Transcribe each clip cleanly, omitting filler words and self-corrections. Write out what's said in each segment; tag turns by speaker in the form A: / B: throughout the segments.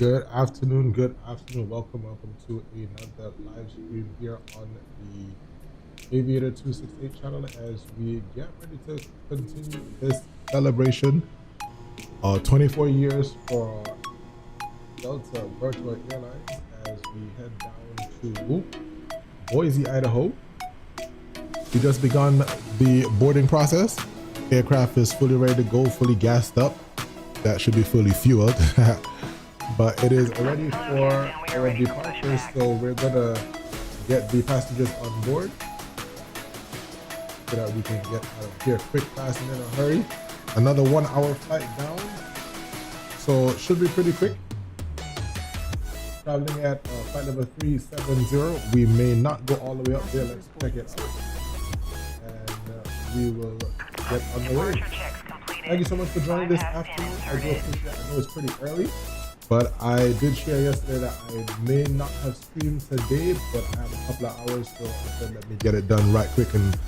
A: Good afternoon. Welcome to another live stream here on the Aviator 268 channel as we get ready to continue this celebration. 24 years for Delta Virtual Airlines as we head down to Boise, Idaho. We just begun the boarding process. Aircraft is fully ready to go, fully gassed up. That should be fully fueled. But it is ready for our departure, so we're gonna get the passengers on board so that we can get out of here quick, fast, and in a hurry. Another 1 hour flight down, so it should be pretty quick. Traveling at flight number 370. We may not go all the way up there. Let's check it out, and we will get on the way. Thank you so much for joining this afternoon. I do appreciate it. I know it's pretty early, but I did share yesterday that I may not have streamed today, but I have a couple of hours, so I said let me get it done right quick. And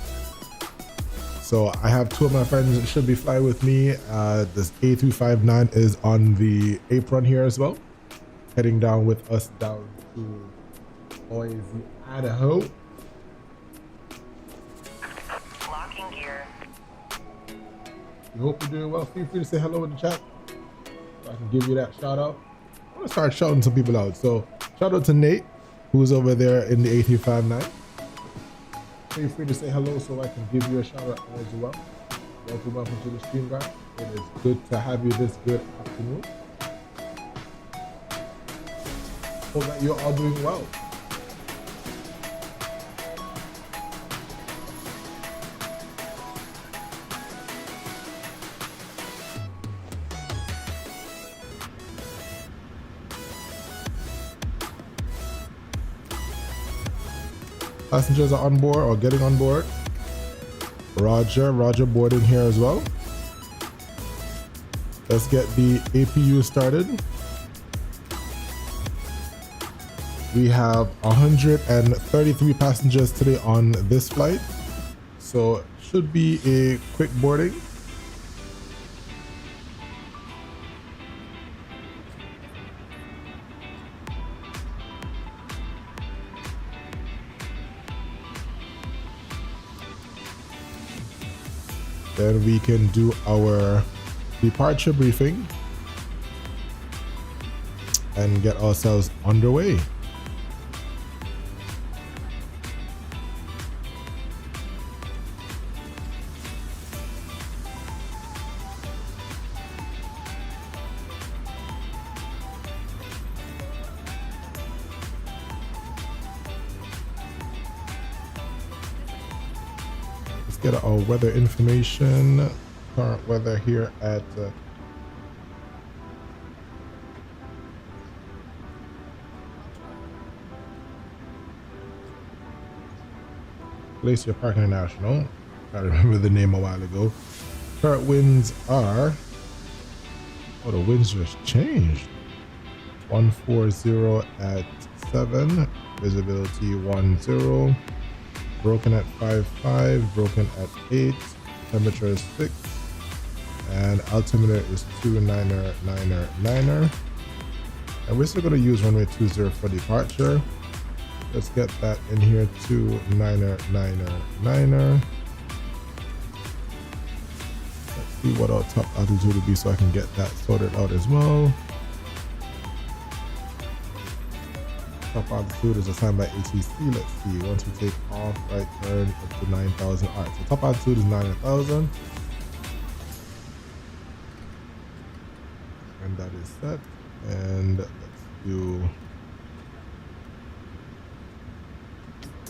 A: so I have two of my friends that should be flying with me. This A359 is on the apron here as well, heading down with us down to Boise, Idaho.
B: Locking gear.
A: We hope you're doing well. Feel free to say hello in the chat so I can give you that shout out. I'm gonna start shouting some people out. So shout out to Nate, who's over there in the A359. Feel free to say hello so I can give you a shout out as well. Welcome to the stream, guys. It is good to have you this good afternoon. Hope that you're all doing well. Passengers are on board or getting on board. Roger boarding here as well. Let's get the APU started. We have 133 passengers today on this flight, so it should be a quick boarding. Then we can do our departure briefing and get ourselves underway. Get our weather information. Current weather here at Glacier Park International. I remember the name a while ago. Current winds are, oh, the winds just changed. 140 at 7, visibility 10. Broken at 5.5, broken at 8, temperature is 6, and altimeter is 2999er. And we're still going to use runway 20 for departure. Let's get that in here, 2999er. Let's see what our top altitude will be so I can get that sorted out as well. Top altitude is assigned by ATC. Let's see. Once we take off, right turn up to 9,000. All right, so top altitude is 9,000. And that is set. And let's do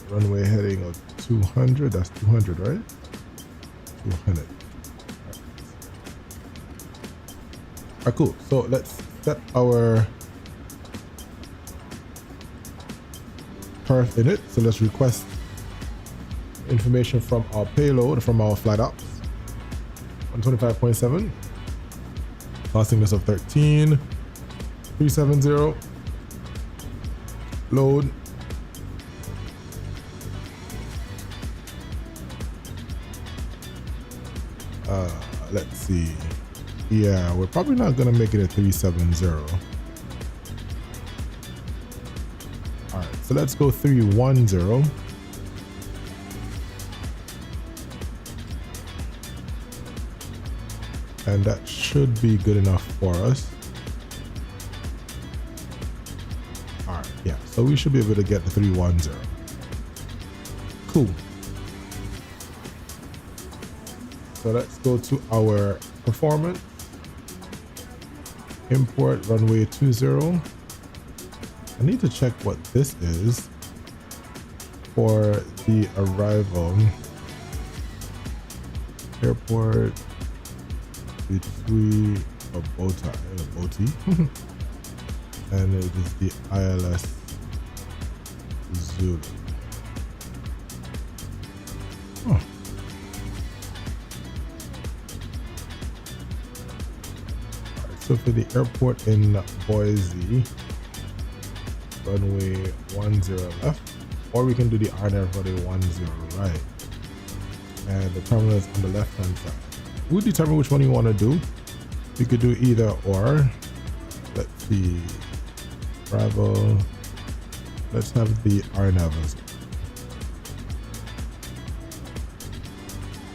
A: runway heading of 200. That's 200, right? 200. All right, cool. So let's set our perf in it. So let's request information from our payload, from our flight ops. 125.7, costingness of 13, 370, load, let's see. Yeah, we're probably not gonna make it a 370. All right, so let's go 310. And that should be good enough for us. All right, yeah, so we should be able to get the 310. Cool. So let's go to our performance. Import runway 20. I need to check what this is for the arrival. Airport between a bow tie, and it is the ILS Zulu. Oh. So for the airport in Boise, runway 10 left, or we can do the RNAV runway 10 right. And the terminal is on the left hand side. We'll determine which one you want to do. We could do either or. Let's see. Bravo. Let's have the RNAV as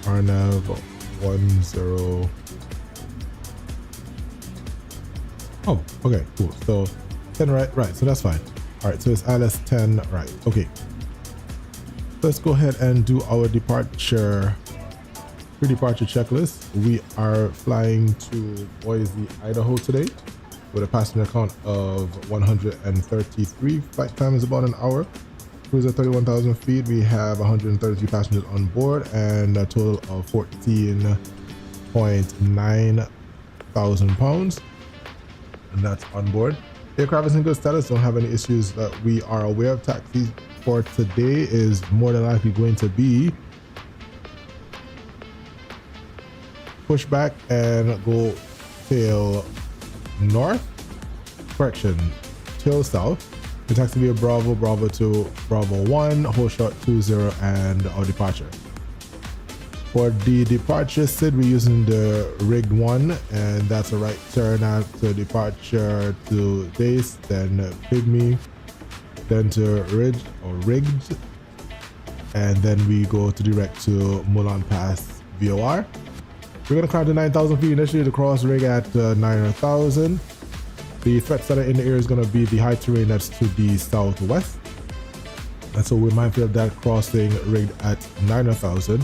A: well. RNAV 10. Oh, okay, cool. So 10 right, so that's fine. All right, so it's ILS 10 right. Okay. Let's go ahead and do our pre-departure checklist. We are flying to Boise, Idaho today with a passenger count of 133. Flight time is about an hour. Cruise at 31,000 feet. We have 133 passengers on board and a total of 14.9 thousand pounds. And that's on board. Aircraft is in good status, don't have any issues that we are aware of. Taxi for today is more than likely going to be push back and go tail north, correction, tail south. The taxi via Bravo 2, Bravo 1, hold short 20, and our departure. For the departure SID, we're using the rigged one, and that's a right turn after departure to base, then Pygmy, then to ridge or rigged, and then we go to direct to Mulan Pass VOR. We're gonna climb to 9,000 feet initially to cross rig at 9,000. The threats that are in the air is gonna be the high terrain that's to the southwest, and so we're mindful of that, crossing rigged at 9,000.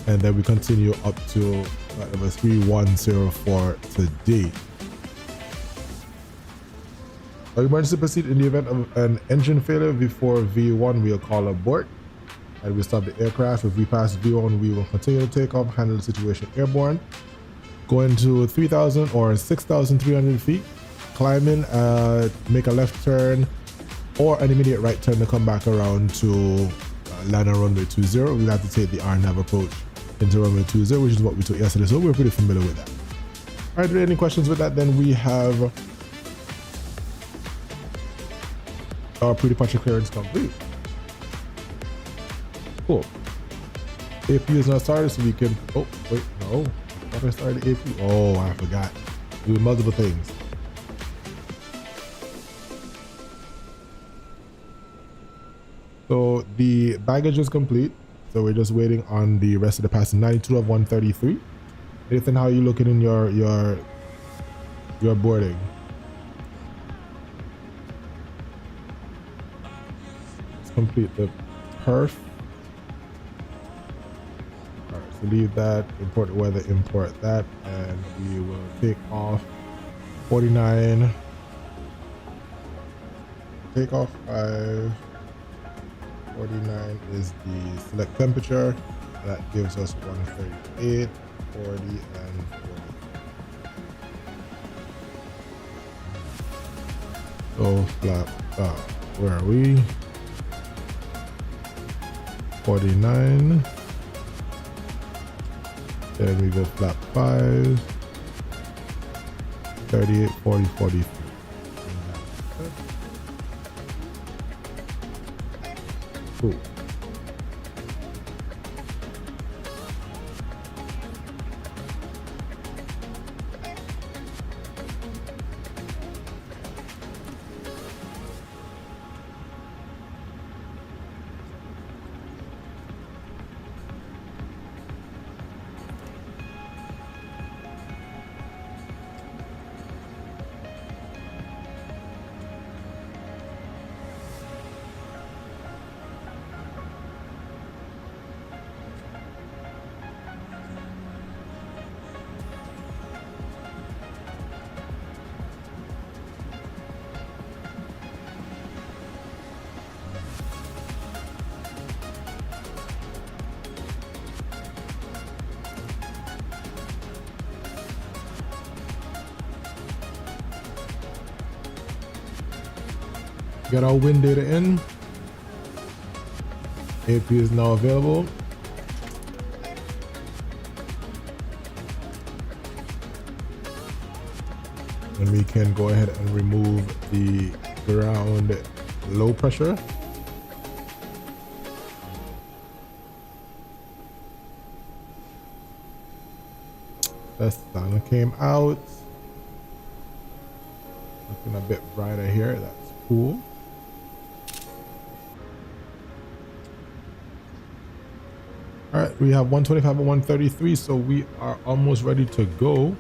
A: And then we continue up to whatever 310 for today. Our emergency proceed in the event of an engine failure before V1, we'll call abort and we'll stop the aircraft. If we pass V1, we will continue to take off, handle the situation airborne. Going to 3,000 or 6,300 feet, climbing, make a left turn or an immediate right turn to come back around to land on runway 20. We'll have to take the RNAV approach into runway 20, which is what we took yesterday, so we're pretty familiar with that. All right, any questions with that? Then we have our pre-departure clearance complete. Cool. AP is not started, so we can, oh wait, no, I thought I started AP. Oh, I forgot. Doing multiple things. So the baggage is complete. So we're just waiting on the rest of the passing. 92 of 133. Nathan, how are you looking in your boarding? Let's complete the perf. All right, so leave that, import the weather, import that, and we will take off 49. Take off 5. 49 is the select temperature. That gives us 138, 40, and 40. So flap, where are we? 49. Then we go flap 5, 38, 40, 43. Cool. Get our wind data in. AP is now available. And we can go ahead and remove the ground low pressure. The sun came out. Looking a bit brighter here. That's cool. All right, we have 125 and 133, so we are almost ready to go.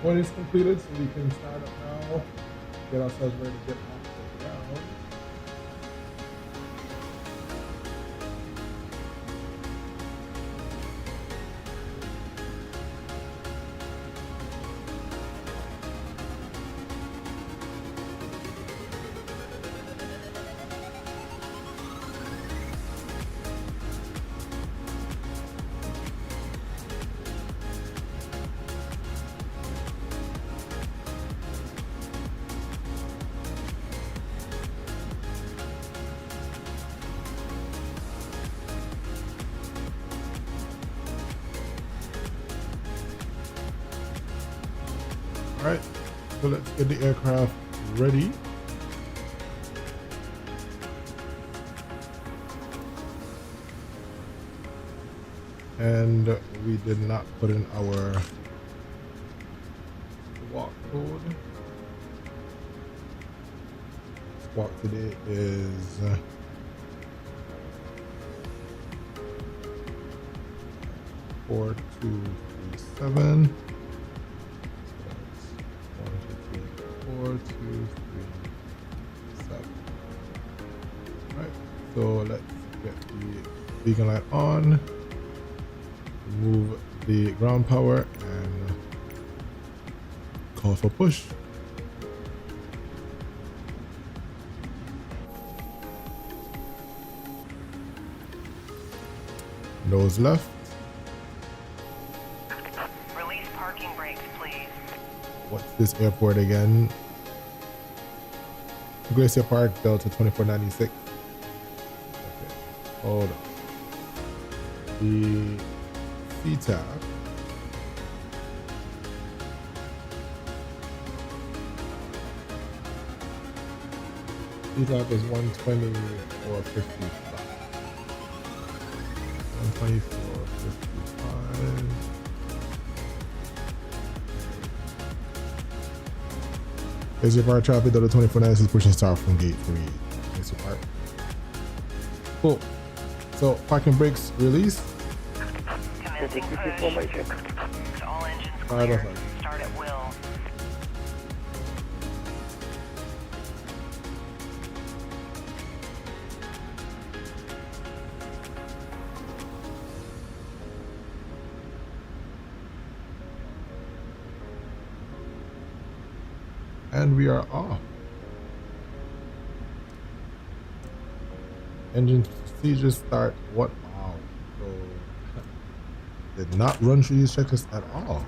A: When it's completed, so we can start up now, get ourselves ready to get off the ground. All right, so let's get the aircraft ready. And we did not put in our squawk code. Squawk today is 4237. 4237. Right, so let's get the beacon light on, remove the ground power, and call for push. Nose left.
B: Release parking brakes, please.
A: What's this airport again? Glacier Park, Delta2496. Okay, hold on. The CTAP. CTAP is 124.55. 124.55. Glacier Park traffic, Delta2496 pushing start from gate 3. Glacier Park. Cool. So parking brakes released.
B: Commencing push. All engines
A: Alright,
B: clear.
A: that's fine.
B: Start at will.
A: And we are off. Engine procedure start. What? Wow. So did not run through these checklists at all.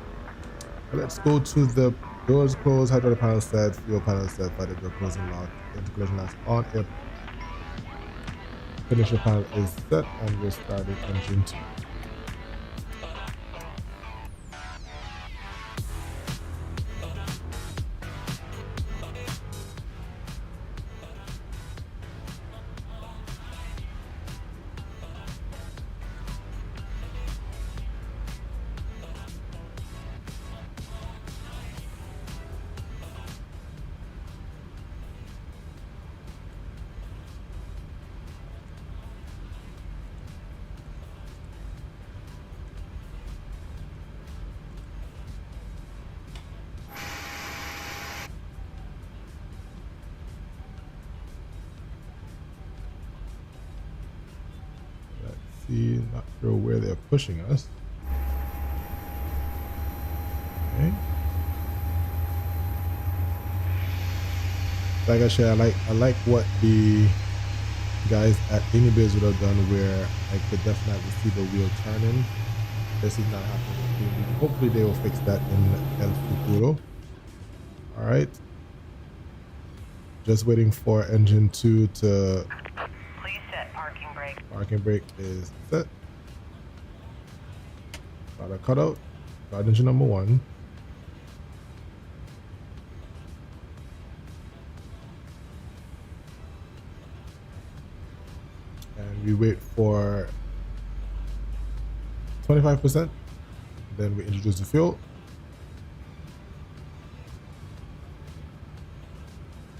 A: Let's go to the doors closed, hydraulic panel set, fuel panel set, fire door closing lock, intercollision locks on, air conditioner panel is set, and we're starting engine 2. see. Not sure where they're pushing us. Okay. Like I said, I like what the guys at Anybiz would have done, where I could definitely see the wheel turning. This is not happening. Hopefully they will fix that in El Futuro. All right. Just waiting for engine 2 to.
B: Please set parking brake.
A: Parking brake is set. Got a cutout. Got engine number 1. And we wait for 25%. Then we introduce the fuel.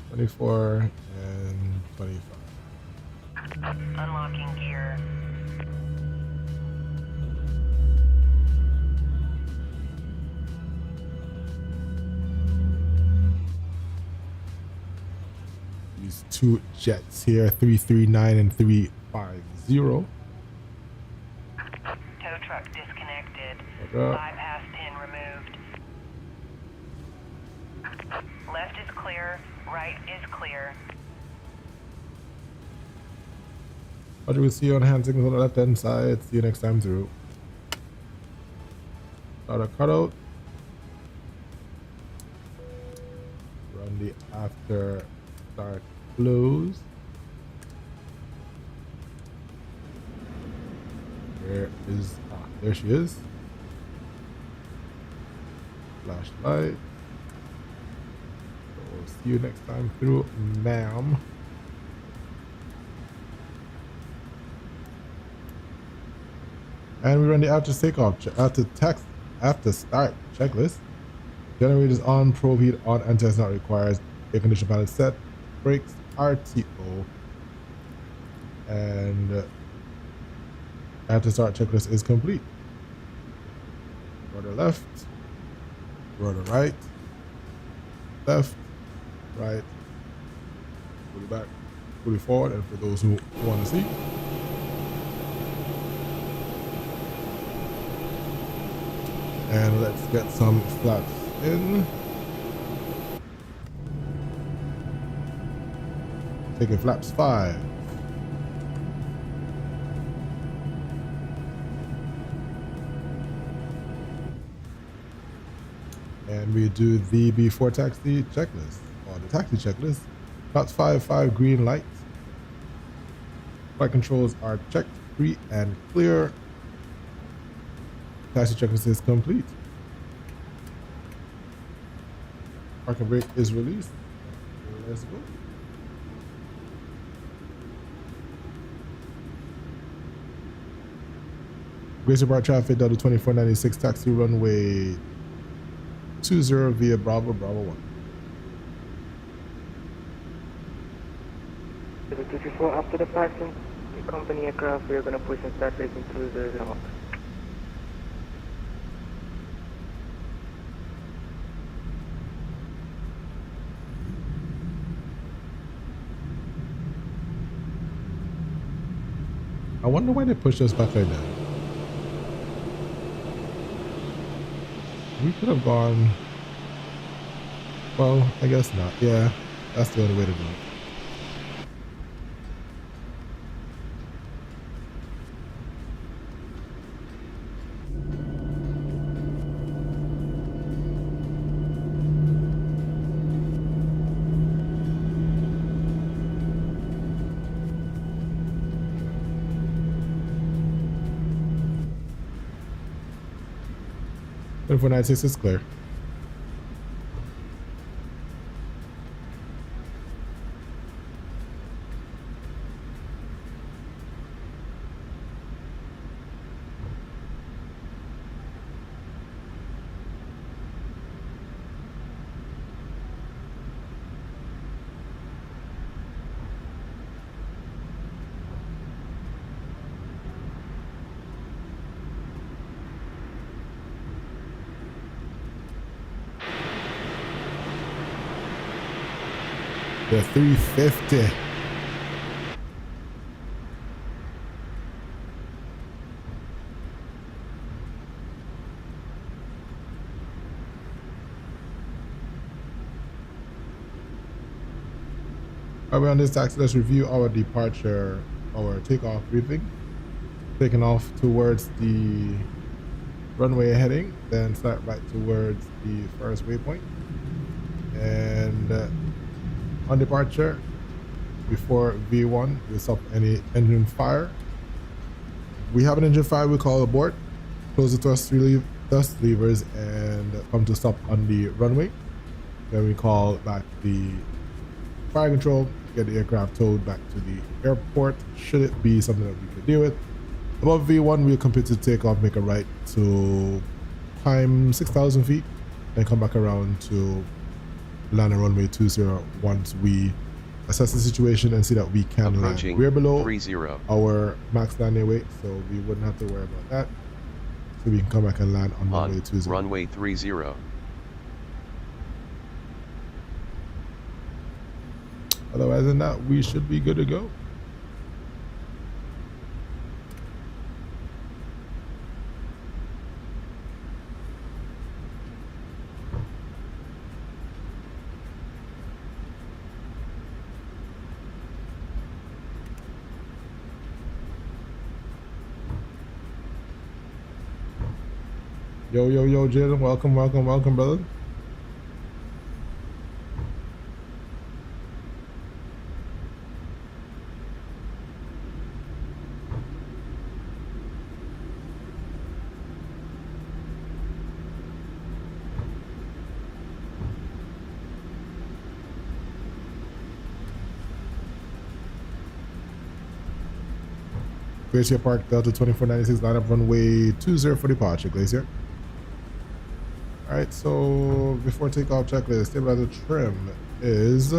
A: 24 and 25.
B: Unlocking gear.
A: These 2 jets here, 339 and 350.
B: Tow truck disconnected. Bypass pin removed. Left is clear. Right is clear.
A: What we see on hand signals on the left hand side. See you next time through. Start a cutout. Run the after start close. Where is there she is. Flashlight. So we'll see you next time through, ma'am. And we run the after takeoff, after start checklist. Generators on, probe heat on, anti-test not required. Air condition panel set, brakes RTO, and after start checklist is complete. Rudder left, rudder right, left, right, fully back, fully forward, and for those who want to see. And let's get some flaps in. Taking flaps 5. And we do the before taxi checklist, or the taxi checklist. Flaps 5, green light. Flight controls are checked, free and clear. Taxi checklist is complete. Parking brake is released. Let's go. Gracie Bar traffic, DAL2496, taxi runway 20 via Bravo 1.
C: 234 after the passing, the company aircraft, we're going to push and start racing through the hawk.
A: I wonder why they pushed us back like that. We could have gone. Well, I guess not. Yeah, that's the only way to do it. And for 96 is clear. The 350. While we're on this taxi, let's review our departure, our takeoff briefing. Taking off towards the runway heading, then start right towards the first waypoint. And on departure, before V1, we'll stop any engine fire. We have an engine fire, we call abort. Close the thrust levers and come to stop on the runway. Then we call back the fire control, get the aircraft towed back to the airport, should it be something that we could deal with. Above V1, we'll complete the takeoff, make a right to climb 6,000 feet, then come back around to land on runway 20 once we assess the situation and see that we can land. We're below 30 our max landing weight, so we wouldn't have to worry about that. So we can come back and land on runway 20.
D: Runway 30.
A: Otherwise than that, we should be good to go. Yo, Jalen, welcome, brother. Glacier Park, Delta2496, line up runway 20 for departure, Glacier. Alright, so before takeoff checklist, stabilizer trim is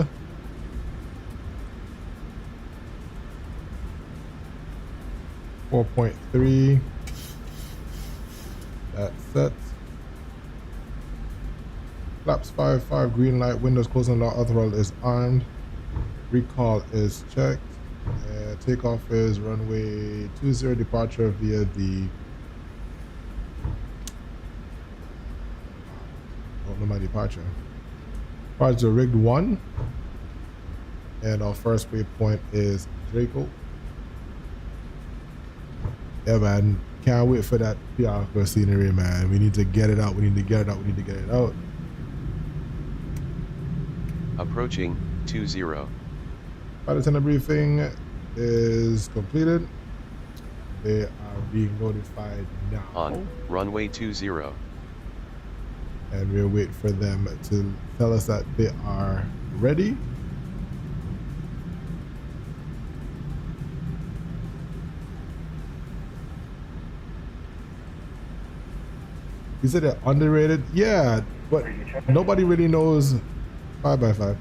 A: 4.3. That's set. Flaps 5, green light, windows closing, lock, throttle is armed. Recall is checked. Takeoff is runway 20, departure via the my departure. Departure rigged 1, and our first waypoint is Draco. Yeah, man, can't wait for that PR scenery, man. We need to get it out. We need to get it out.
D: Approaching 20.
A: Pilot center briefing is completed. They are being notified now.
D: On runway 20.
A: And we'll wait for them to tell us that they are ready. You said they're underrated? Yeah, but nobody really knows 5x5.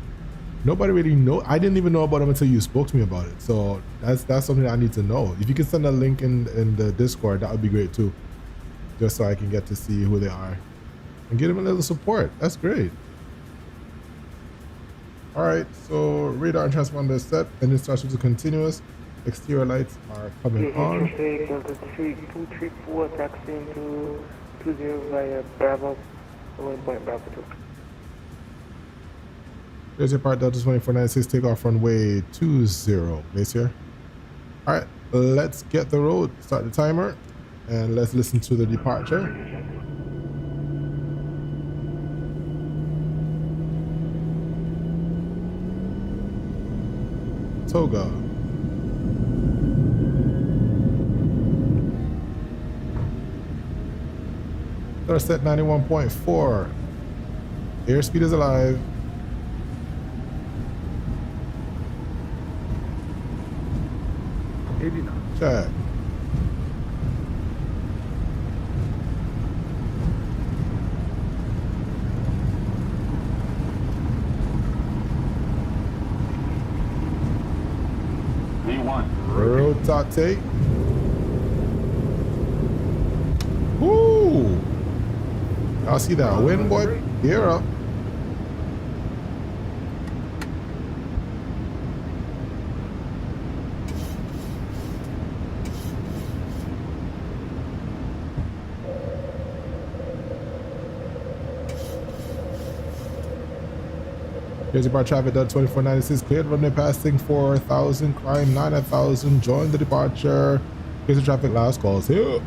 A: Nobody really know. I didn't even know about them until you spoke to me about it. So that's something I need to know. If you can send a link in the Discord, that would be great too. Just so I can get to see who they are. And give them a little support. That's great. All right, so radar and transponder is set, and instructions are continuous. Exterior lights are coming on.
C: Delta 234 taxiing to 20 via Bravo, 1.Bravo 2.
A: Glacier Park, Delta2496, takeoff runway 20, Glacier. All right, let's get the road. Start the timer, and let's listen to the departure. Toga. Thrust at 91.4. Airspeed is alive. Check. Road top take. Woo! Y'all see that wind, boy? Gear up. KGPI traffic DAL2496 cleared runway passing 4,000, climb 9,000, join the departure. Here's the traffic last calls here.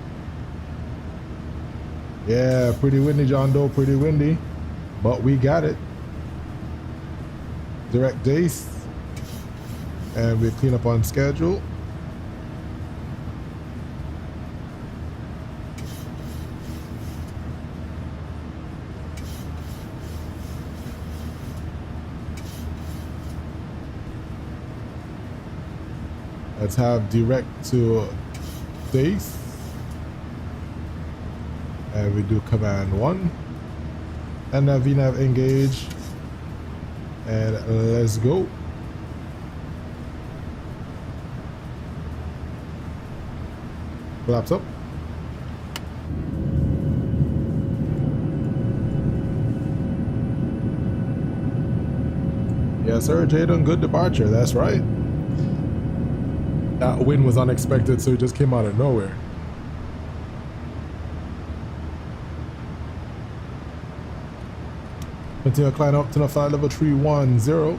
A: Yeah, pretty windy, John Doe, pretty windy, but we got it. Direct dace, and we clean up on schedule. Let's have direct to dace, and we do command 1 and VNAV engage, and let's go. Flaps up. Yes sir, Jaden, good departure, that's right. That wind was unexpected, so it just came out of nowhere. Continue climb up to the flight level 310.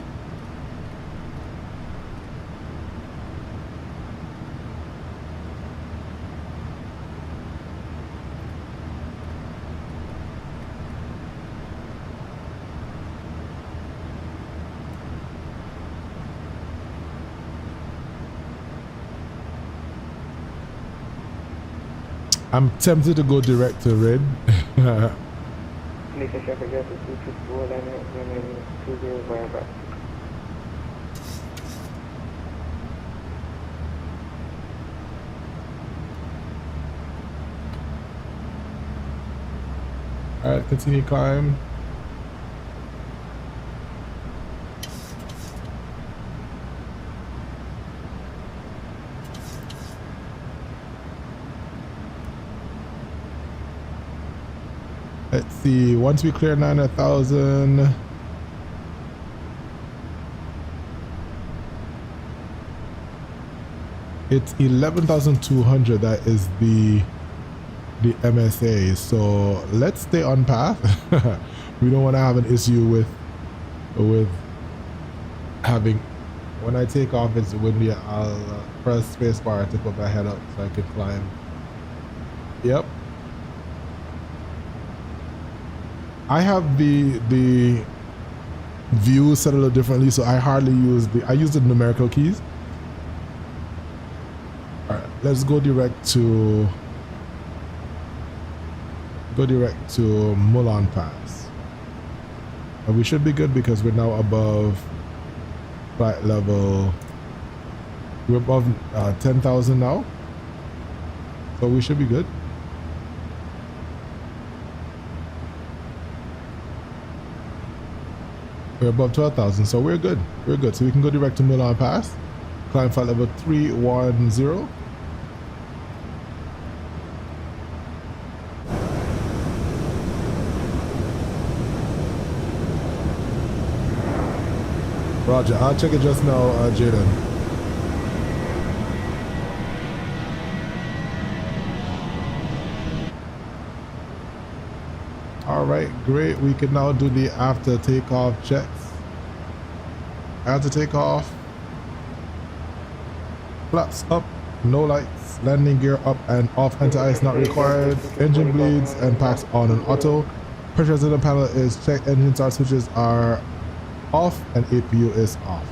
A: I'm tempted to go direct to red.
C: Listen, traffic gas is 224, landing 20 via back.
A: Alright, continue climb. Let's see, once we clear 9,000, it's 11,200 that is the MSA, so let's stay on path. We don't want to have an issue with having, when I take off it's windy, I'll press spacebar to put my head up so I can climb. Yep. I have the view set a little differently, so I hardly use I use the numerical keys. All right, let's go direct to Mulan Pass, and we should be good because we're now above flight level. We're above 10,000 now, so we should be good. We're above 12,000, so we're good. We're good. So we can go direct to Mulan Pass, climb flight level 310. Roger, I'll check it just now, Jaden. All right, great. We can now do the after takeoff checks. After takeoff, flaps up, no lights, landing gear up and off, anti-ice not required, engine bleeds and packs on and auto. Pressure in the panel is checked, engine start switches are off and APU is off.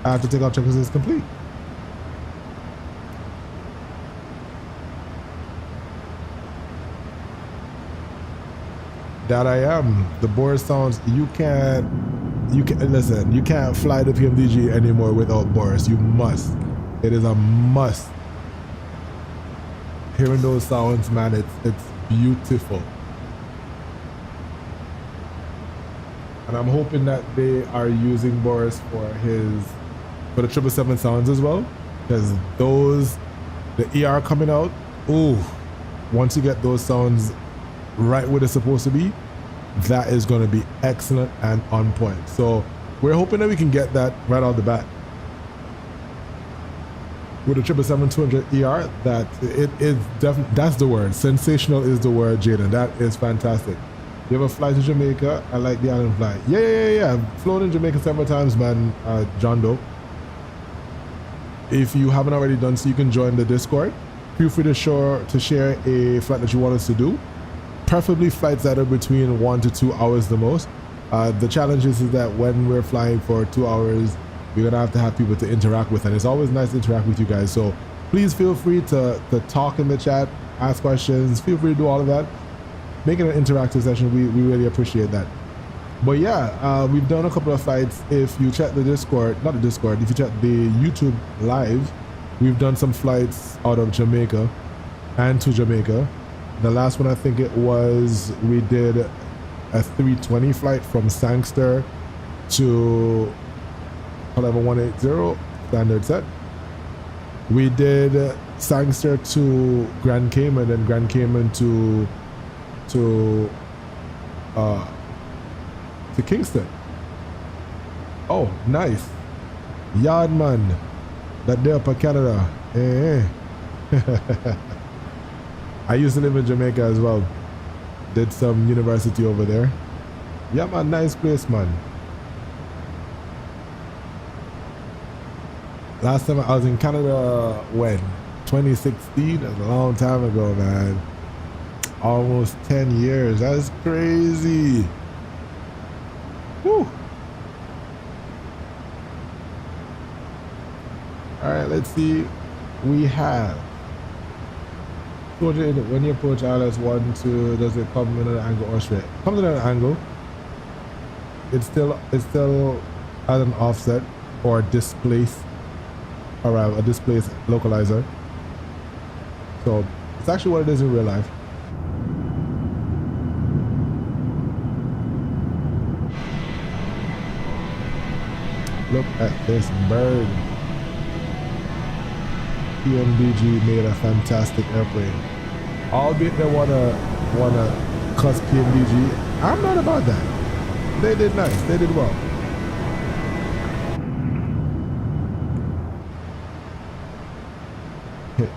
A: After takeoff checklist is complete. That I am. The Boris sounds, you can't listen, you can't fly the PMDG anymore without Boris. You must. It is a must. Hearing those sounds, man, it's beautiful. And I'm hoping that they are using Boris for the 777 sounds as well, because the ER coming out, ooh, once you get those sounds right where they're supposed to be, that is going to be excellent and on point. So we're hoping that we can get that right out the bat with the 777-200 ER. That it is definitely, that's the word, sensational is the word, Jaden. That is fantastic. You ever fly to Jamaica? I like the island flight. Yeah. I've flown in Jamaica several times, man. John Doe. If you haven't already done so, you can join the Discord. Feel free to share a flight that you want us to do. Preferably flights that are between 1 to 2 hours the most. The challenge is that when we're flying for 2 hours, we're gonna have to have people to interact with, and it's always nice to interact with you guys. So please feel free to talk in the chat, ask questions. Feel free to do all of that. Make it an interactive session. We really appreciate that. But yeah, we've done a couple of flights. If you check the Discord, not the Discord, if you check the YouTube live, we've done some flights out of Jamaica and to Jamaica. The last one, I think it was, we did a 320 flight from Sangster to 11180 standard set. We did Sangster to Grand Cayman and Grand Cayman to Kingston. Oh, nice. Yardman. That there for Canada. I used to live in Jamaica as well. Did some university over there. Yeah, man, nice place, man. Last time I was in Canada, when? 2016? That's a long time ago, man. Almost 10 years. That's crazy. Woo. All right, let's see. We have when you approach ILS 1, 2, does it come in an angle or straight? Comes in an angle. It's still at an offset or displace, or a displace localizer. So it's actually what it is in real life. Look at this bird. PMDG made a fantastic airplane. Albeit they wanna cuss PMDG. I'm not about that. They did nice. They did well.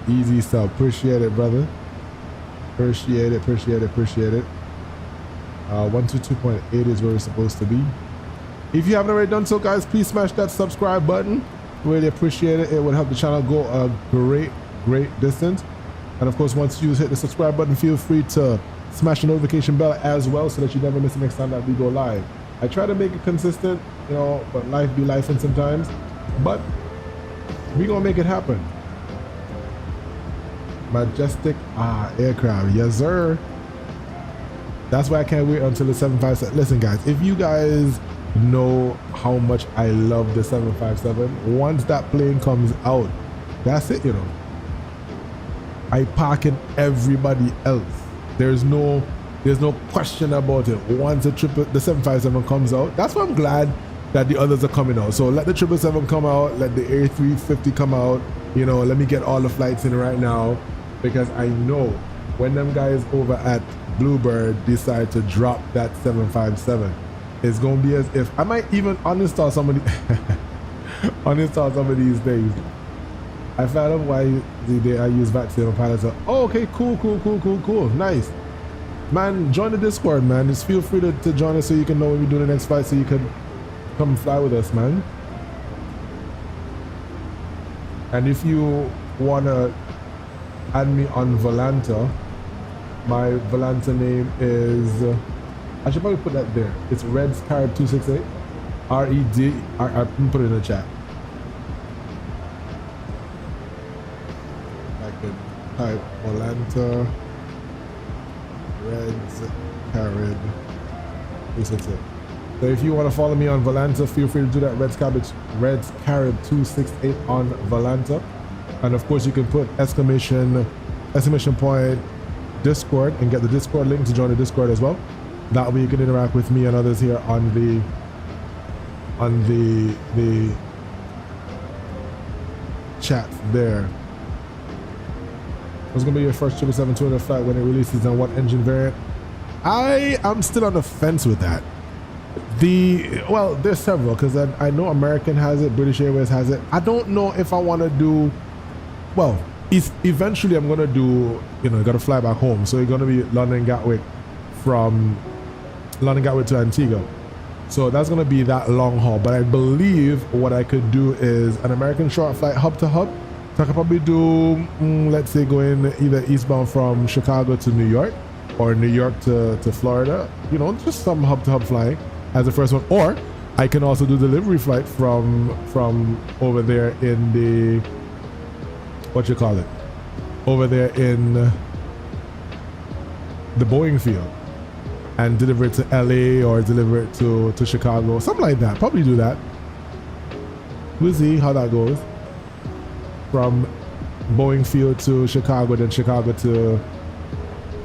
A: Easy stuff. Appreciate it, brother. Appreciate it. 122.8 is where we're supposed to be. If you haven't already done so, guys, please smash that subscribe button. Really appreciate it. It would help the channel go a great distance. And of course, once you hit the subscribe button, feel free to smash the notification bell as well, so that you never miss the next time that we go live. I try to make it consistent, you know, but life be lifing sometimes. But we gonna make it happen. Majestic aircraft, yes sir. That's why I can't wait until the 757. Listen, guys, if you guys know how much I love the 757, once that plane comes out, that's it, you know. I parking everybody else. There's no question about it. Once the 757 comes out, that's why I'm glad that the others are coming out. So let the 777 come out, let the A350 come out, you know, let me get all the flights in right now, because I know when them guys over at Bluebird decide to drop that 757, it's gonna be as if I might even uninstall some of these things. I found out why I use vaccine on pilots. Oh, okay, cool, nice. Man, join the Discord, man. Just feel free to join us so you can know when we do the next flight, so you can come fly with us, man. And if you wanna add me on Volanta, my Volanta name is, I should probably put that there. It's Reds Carib 268. R-E-D. I put it in the chat. I could type Volanta Reds Carib 268. So if you want to follow me on Volanta, feel free to do that. Reds Carib 268 on Volanta. And of course you can put exclamation point Discord and get the Discord link to join the Discord as well. That way you can interact with me and others here on the chat there. What's gonna be your first 777-200 flight when it releases, and what engine variant? I am still on the fence with that. Well, there's several, because I know American has it, British Airways has it. I don't know if I want to do, well, eventually I'm gonna do, you know, gotta fly back home, so you're gonna be London Gatwick from London Gatwick to Antigua. So that's going to be that long haul. But I believe what I could do is an American short flight hub to hub. So I could probably do, let's say, going either eastbound from Chicago to New York or New York to Florida. You know, just some hub to hub flying as the first one. Or I can also do delivery flight from over there in the, what you call it? Over there in the Boeing field. And deliver it to LA or deliver it to Chicago, something like that. Probably do that. We'll see how that goes. From Boeing Field to Chicago, then Chicago to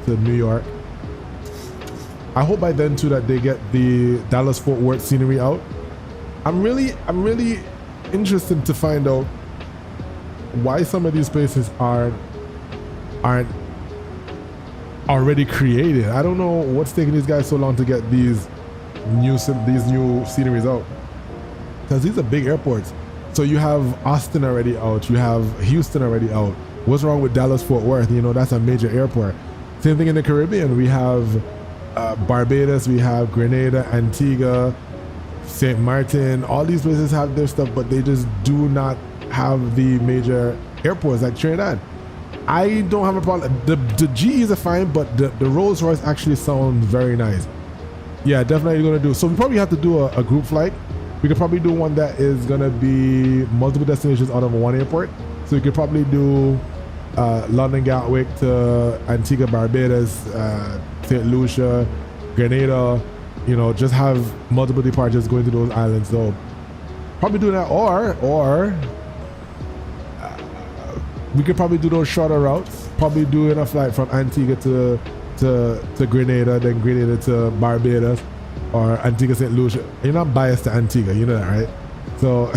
A: New York. I hope by then too that they get the Dallas Fort Worth scenery out. I'm really interested to find out why some of these places aren't already created. I don't know what's taking these guys so long to get these new sceneries out, because these are big airports. So you have Austin already out, you have Houston already out. What's wrong with Dallas Fort Worth? You know, that's a major airport. Same thing in the Caribbean. We have Barbados, we have Grenada, Antigua, St. Martin. All these places have their stuff, but they just do not have the major airports like Trinidad. I don't have a problem. The GEs are fine, but the Rolls Royce actually sounds very nice. Yeah, definitely gonna do. So we probably have to do a group flight. We could probably do one that is gonna be multiple destinations out of one airport. So we could probably do London Gatwick to Antigua, Barbados, St. Lucia, Grenada. You know, just have multiple departures going to those islands. So probably do that, or we could probably do those shorter routes. Probably doing a flight from Antigua to Grenada, then Grenada to Barbados, or Antigua St. Lucia. You're not biased to Antigua, you know that, right? So,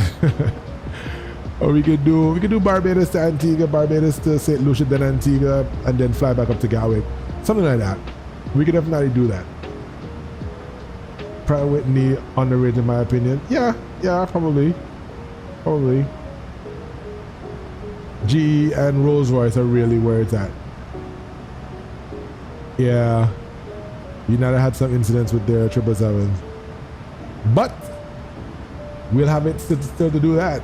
A: or we could do Barbados to Antigua, Barbados to St. Lucia, then Antigua, and then fly back up to Gatwick, something like that. We could definitely do that. Pratt & Whitney underrated in my opinion. Yeah, probably. GE and Rolls Royce are really where it's at. Yeah, United had some incidents with their 777s, but we'll have it still to do that.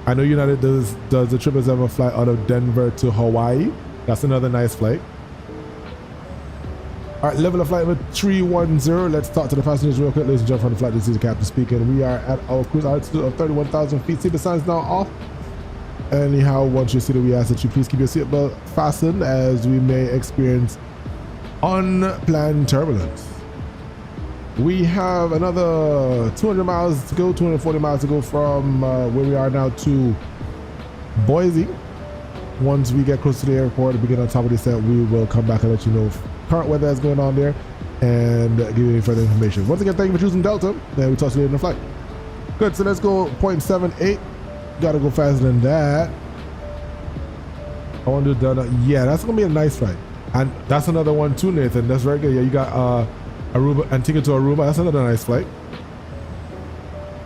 A: I know United does the 777 flight out of Denver to Hawaii. That's another nice flight. All right, level of flight number 310. Let's talk to the passengers real quick. Ladies and gentlemen, from the flight, this is the captain speaking. We are at our cruise altitude of 31,000 feet. Seatbelt signs now off. Anyhow, once you see that, we ask that you please keep your seatbelt fastened, as we may experience unplanned turbulence. We have another 200 miles to go, 240 miles to go from where we are now to Boise. Once we get close to the airport and begin on top of the set, we will come back and let you know current weather that's going on there and give you any further information. Once again, thank you for choosing Delta, and we'll talk to you later in the flight. Good, so let's go 0.78. Gotta go faster than that. I want to do that. Yeah, that's gonna be a nice flight, and that's another one too, Nathan. That's very good. Yeah, you got Aruba, Antigua to Aruba. That's another nice flight.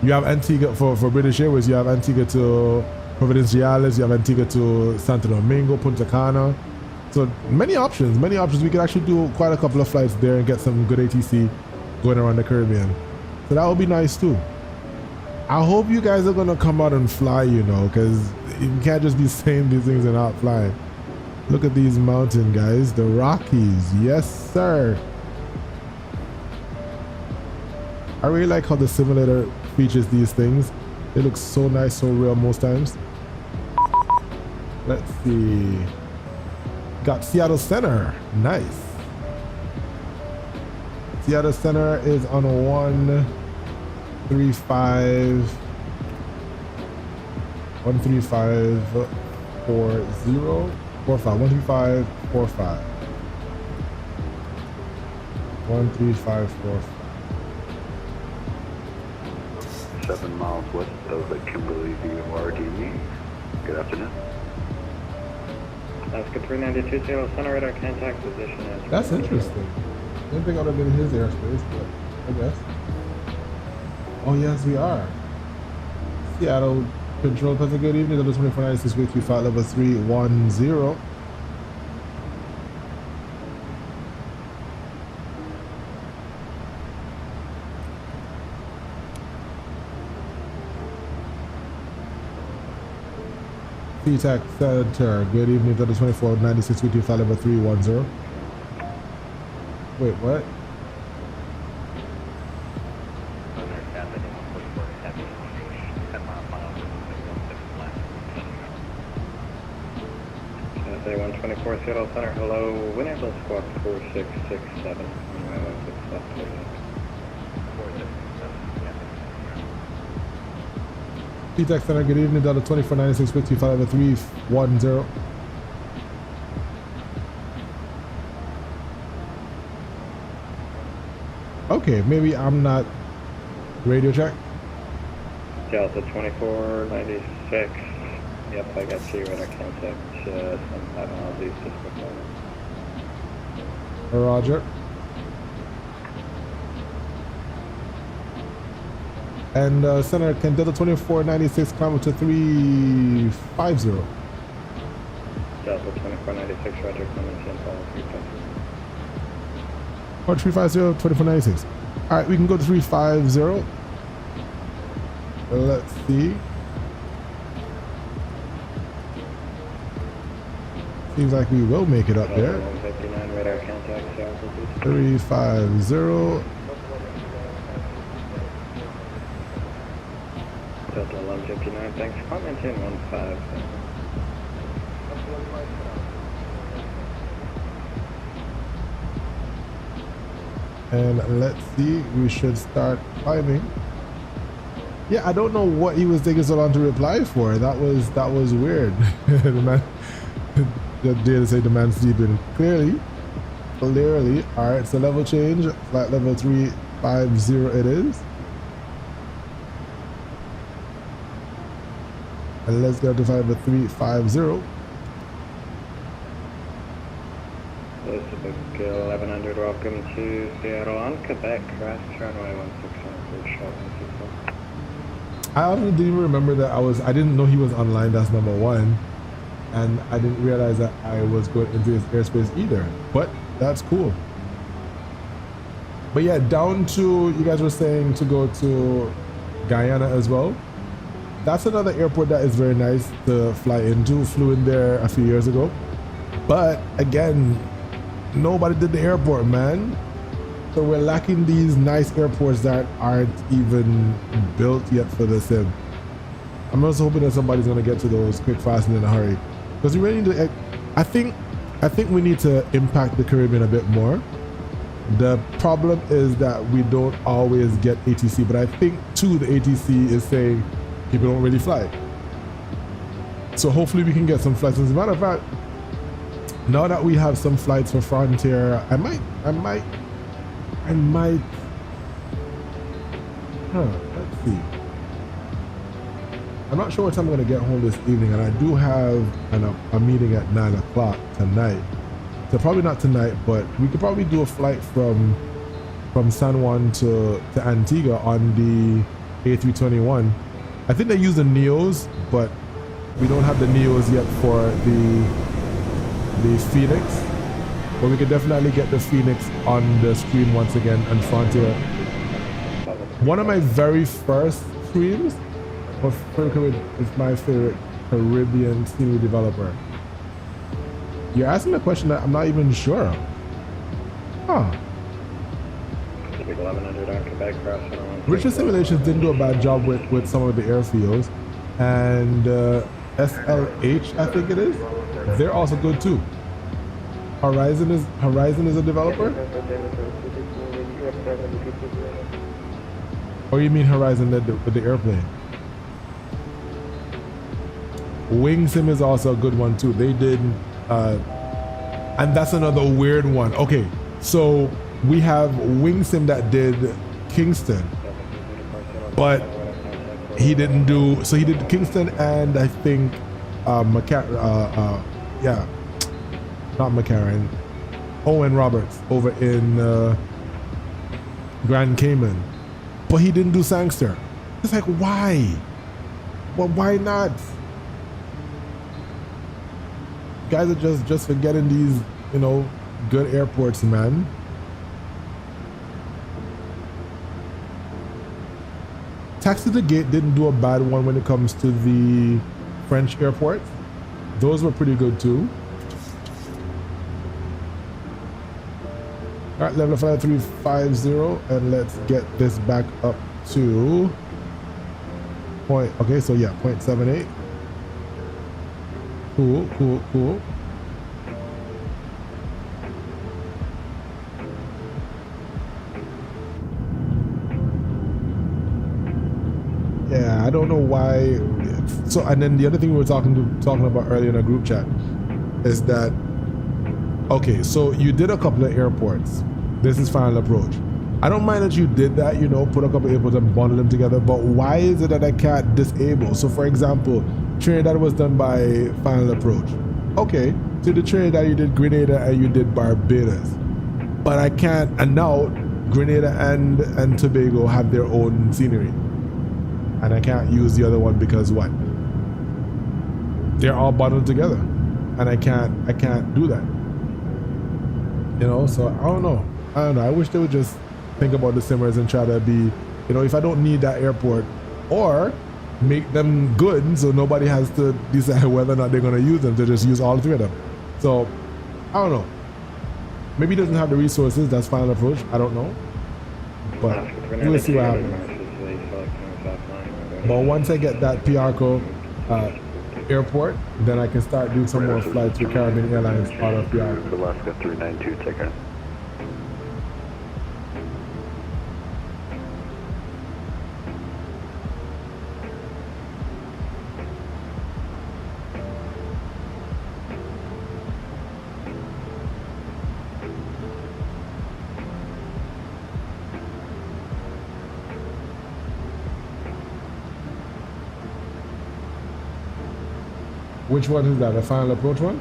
A: You have Antigua for British Airways. You have Antigua to Providenciales. You have Antigua to Santo Domingo, Punta Cana. So many options. We could actually do quite a couple of flights there and get some good ATC going around the Caribbean. So that would be nice too. I hope you guys are gonna come out and fly, you know, because you can't just be saying these things and not flying. Look at these mountains, guys. The Rockies. Yes, sir. I really like how the simulator features these things. They look so nice, so real most times. Let's see. Got Seattle Center. Nice. Seattle Center is on a 13540. 13545. 13545.
E: 7 miles west of the Kimberly VRDE. Good afternoon.
C: Alaska 392 Seattle Center radar contact position is.
A: That's interesting. I didn't think I would have been in his airspace, but I guess. Oh yes, we are. Seattle Control, Pleasant, good evening. DAL2496 with you, flight level 310. T-Tech Center, good evening, Delta 2496 with you, flight level 310. Wait, what?
E: Say 124 Seattle Center, hello, wind ambulance squawk 4667.
A: T-Tech Center, good evening, Delta 2496 with you, flight level 310. Okay, maybe I'm not radio check.
E: Delta 2496. Yep, I got you radar contact. I'll do system.
A: Roger. And Center, can Delta 2496 climb up to 350?
E: Delta 2496, Roger, coming in, follow 350.
A: Or 350, 2496. All right, we can go to 350. Let's see. Seems like we will make it up there.
E: 159 radar contact,
A: 350.
E: Delta 1159, thanks. Comment in 15.
A: And let's see, we should start climbing. Yeah, I don't know what he was taking so long to reply for. That was weird. The man, the data say the man's sleeping. Clearly. All right, so level change, flight level 350 it is. And let's go to flight level 350.
E: Pacific 1100, welcome to Seattle on Quebec, cross runway 16 for
A: I honestly didn't even remember that I didn't know he was online, that's number one. And I didn't realize that I was going into his airspace either, but that's cool. But yeah, down to, you guys were saying to go to Guyana as well. That's another airport that is very nice to fly into. Flew in there a few years ago. But again, nobody did the airport, man. So we're lacking these nice airports that aren't even built yet for the sim. I'm also hoping that somebody's gonna get to those quick, fast, and in a hurry. Because we really need to, I think we need to impact the Caribbean a bit more. The problem is that we don't always get ATC, but I think too the ATC is saying people don't really fly. So hopefully we can get some flights. As a matter of fact, now that we have some flights for Frontier, I might, let's see. I'm not sure what time I'm gonna get home this evening, and I do have a meeting at 9 o'clock tonight. So probably not tonight, but we could probably do a flight from San Juan to Antigua on the A321. I think they use the Neos, but we don't have the Neos yet for the Phoenix. But we could definitely get the Phoenix on the screen once again on Frontier. One of my very first streams was it's my favorite Caribbean scenery developer. You're asking a question that I'm not even sure of. Huh. Richard Simulations didn't do a bad job with some of the airfields, and SLH, I think it is, they're also good too. Horizon is a developer? Or you mean Horizon with the airplane? Wing Sim is also a good one too. They did, and that's another weird one. Okay, so we have Wing Sim that did Kingston, but he didn't do, so he did Kingston and I think yeah, not McCarran, Owen Roberts over in Grand Cayman, but he didn't do Sangster. It's like, why? Well, why not? Guys are just forgetting these, you know, good airports, man. Taxi to the Gate didn't do a bad one when it comes to the French airports. those were pretty good too. All right, level 5350, and let's get this back up to point. Okay, so yeah, 0.78. Cool, cool, cool. Yeah, I don't know why. So, and then the other thing we were talking about earlier in a group chat is that, okay, so you did a couple of airports. This is final approach. I don't mind that you did that, you know, put a couple of airports and bundle them together, but why is it that I can't disable? So for example, Trinidad was done by final approach. Okay, so the Trinidad you did Grenada and you did Barbados. But I can't, and now Grenada and Tobago have their own scenery. And I can't use the other one because what? They're all bundled together. And I can't do that. You know, so I don't know. I wish they would just think about the simmers and try to be, you know, if I don't need that airport, or make them good so nobody has to decide whether or not they're going to use them, to just use all three of them. So I don't know. Maybe he doesn't have the resources. That's final approach. I don't know. But we'll see what happens. But once I get that Piarco airport, then I can start doing some more flights with Caribbean Airlines out of Piarco.
F: Alaska 392, take care.
A: Which one is that? The final approach one?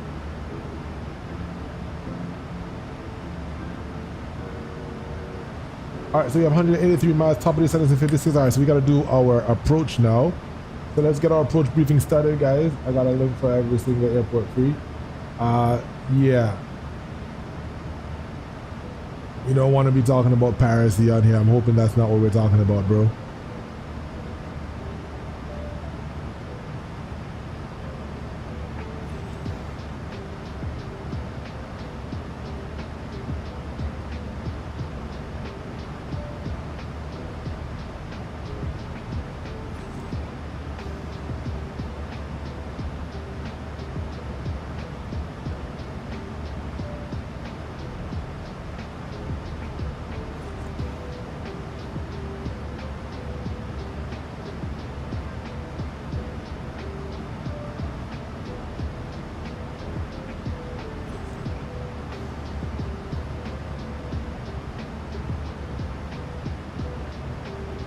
A: All right, so we have 183 miles, top of the 756. All right, so we got to do our approach now. So let's get our approach briefing started, guys. I got to look for every single airport free. Yeah. You don't want to be talking about piracy on here. I'm hoping that's not what we're talking about, bro.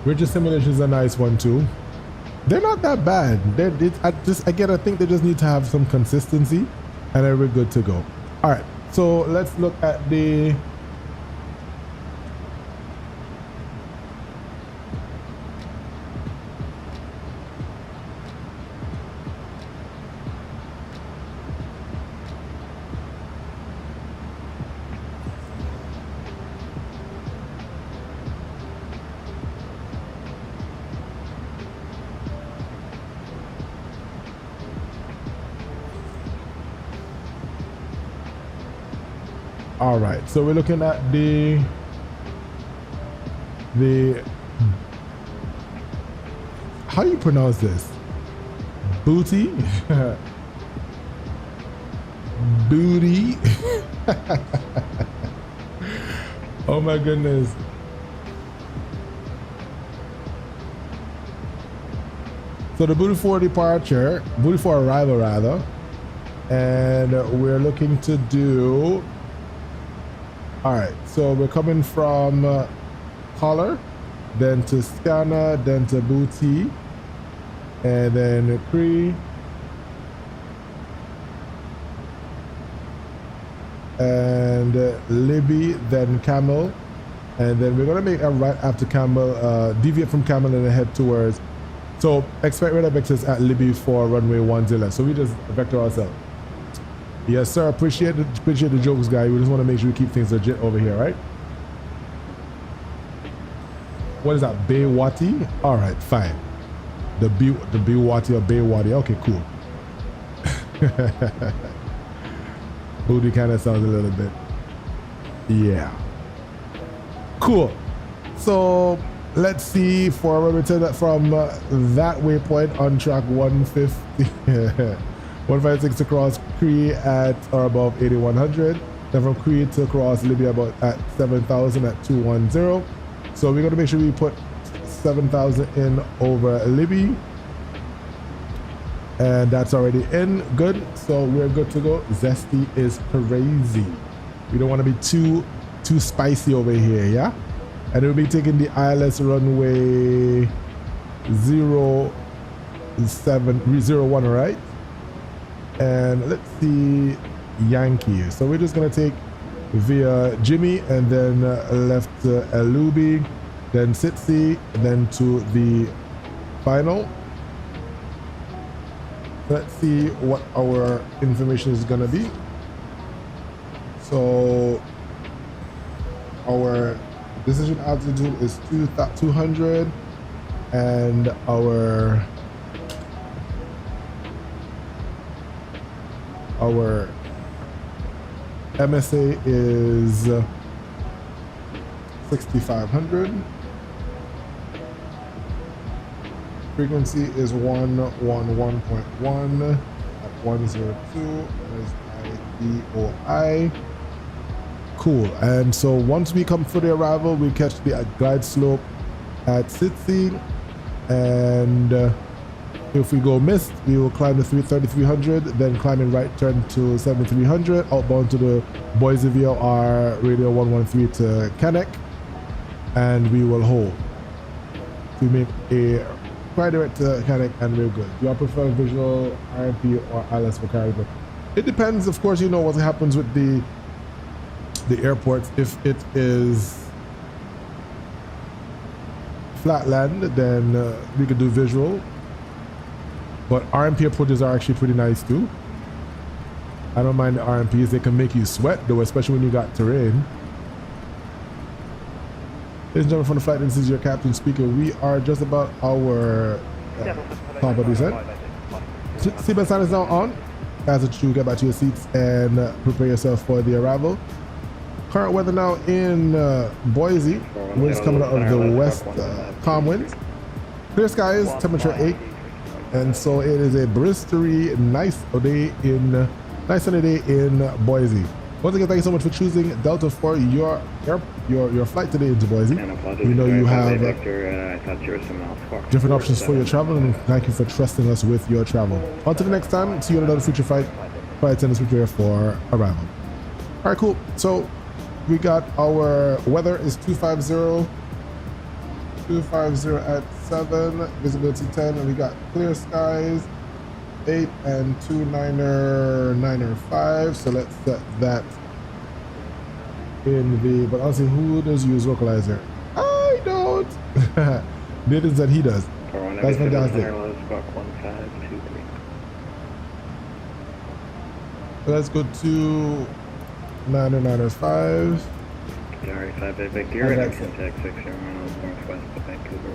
A: Bridge simulation is a nice one too. They're not that bad. I think they just need to have some consistency, and then we're good to go. All right, so let's look at the all right, so we're looking at the how do you pronounce this? Booty? Booty? Oh my goodness. So the Booty 4 departure, Booty 4 arrival rather, and we're looking to do, all right, so we're coming from Collar, then to Scanner, then to Booty, and then Cree, and Libby, then Camel, and then we're gonna make a right after Camel, deviate from Camel and then head towards, so expect radar vectors at Libby for runway 10. So we just vector ourselves. Yes, sir. Appreciate the jokes, guy. We just want to make sure we keep things legit over here, right? What is that? Baywati? All right, fine. The Baywati or Baywati. Okay, cool. Booty kind of sounds a little bit. Yeah. Cool. So let's see for when we turn that from that waypoint on track 150, 156 to cross Cree at or above 8100. Then from Cree to cross Libya about at 7000 at 210. So we're going to make sure we put 7,000 in over Libby. And that's already in. Good. So we're good to go. Zesty is crazy. We don't want to be too spicy over here, yeah? And we'll be taking the ILS runway 0701, right? And let's see Yankee. So we're just gonna take via Jimmy and then left Elubi, then Sitsi, then to the final. Let's see what our information is gonna be. So our decision altitude is 200 and our MSA is 6500. Frequency is 111.1 at 102 as IBOI. Cool. And so once we come for the arrival, we catch the glide slope at Sitsi, and if we go missed, we will climb the 3300, then climb in right turn to 7300, outbound to the Boise VLR radio 113 to Kenneck, and we will hold to make a fly direct to Kenneck, and we're good. Do I prefer visual RMP or ILS for carrier? It depends, of course. You know what happens with the airports. If it is flat land, then we could do visual, but RMP approaches are actually pretty nice too. I don't mind the RMPs. They can make you sweat though, especially when you got terrain. Ladies and gentlemen, from the flight, this is your captain speaker. We are just about our top of descent. Seatbelt sign is now on. As you get back to your seats and prepare yourself for the arrival. Current weather now in Boise. Winds coming out of the west, calm winds. Clear skies, temperature 8. And so it is a bristery, nice sunny day in Boise. Once again, thank you so much for choosing Delta for your flight today into Boise. We know you have different options for your travel, and thank you for trusting us with your travel. Until the next time, see you on another future flight. Flight attendants prepare for arrival. All right, cool. So we got our weather is 250 at 7, visibility 10, and we got clear skies 8 and 295. So let's set that in the, but honestly, who does use localizer? I don't. Nathan said he does. That's fantastic. Let's go to 995.
E: Sorry, 5 Victor, and contact 6 miles northwest of Vancouver.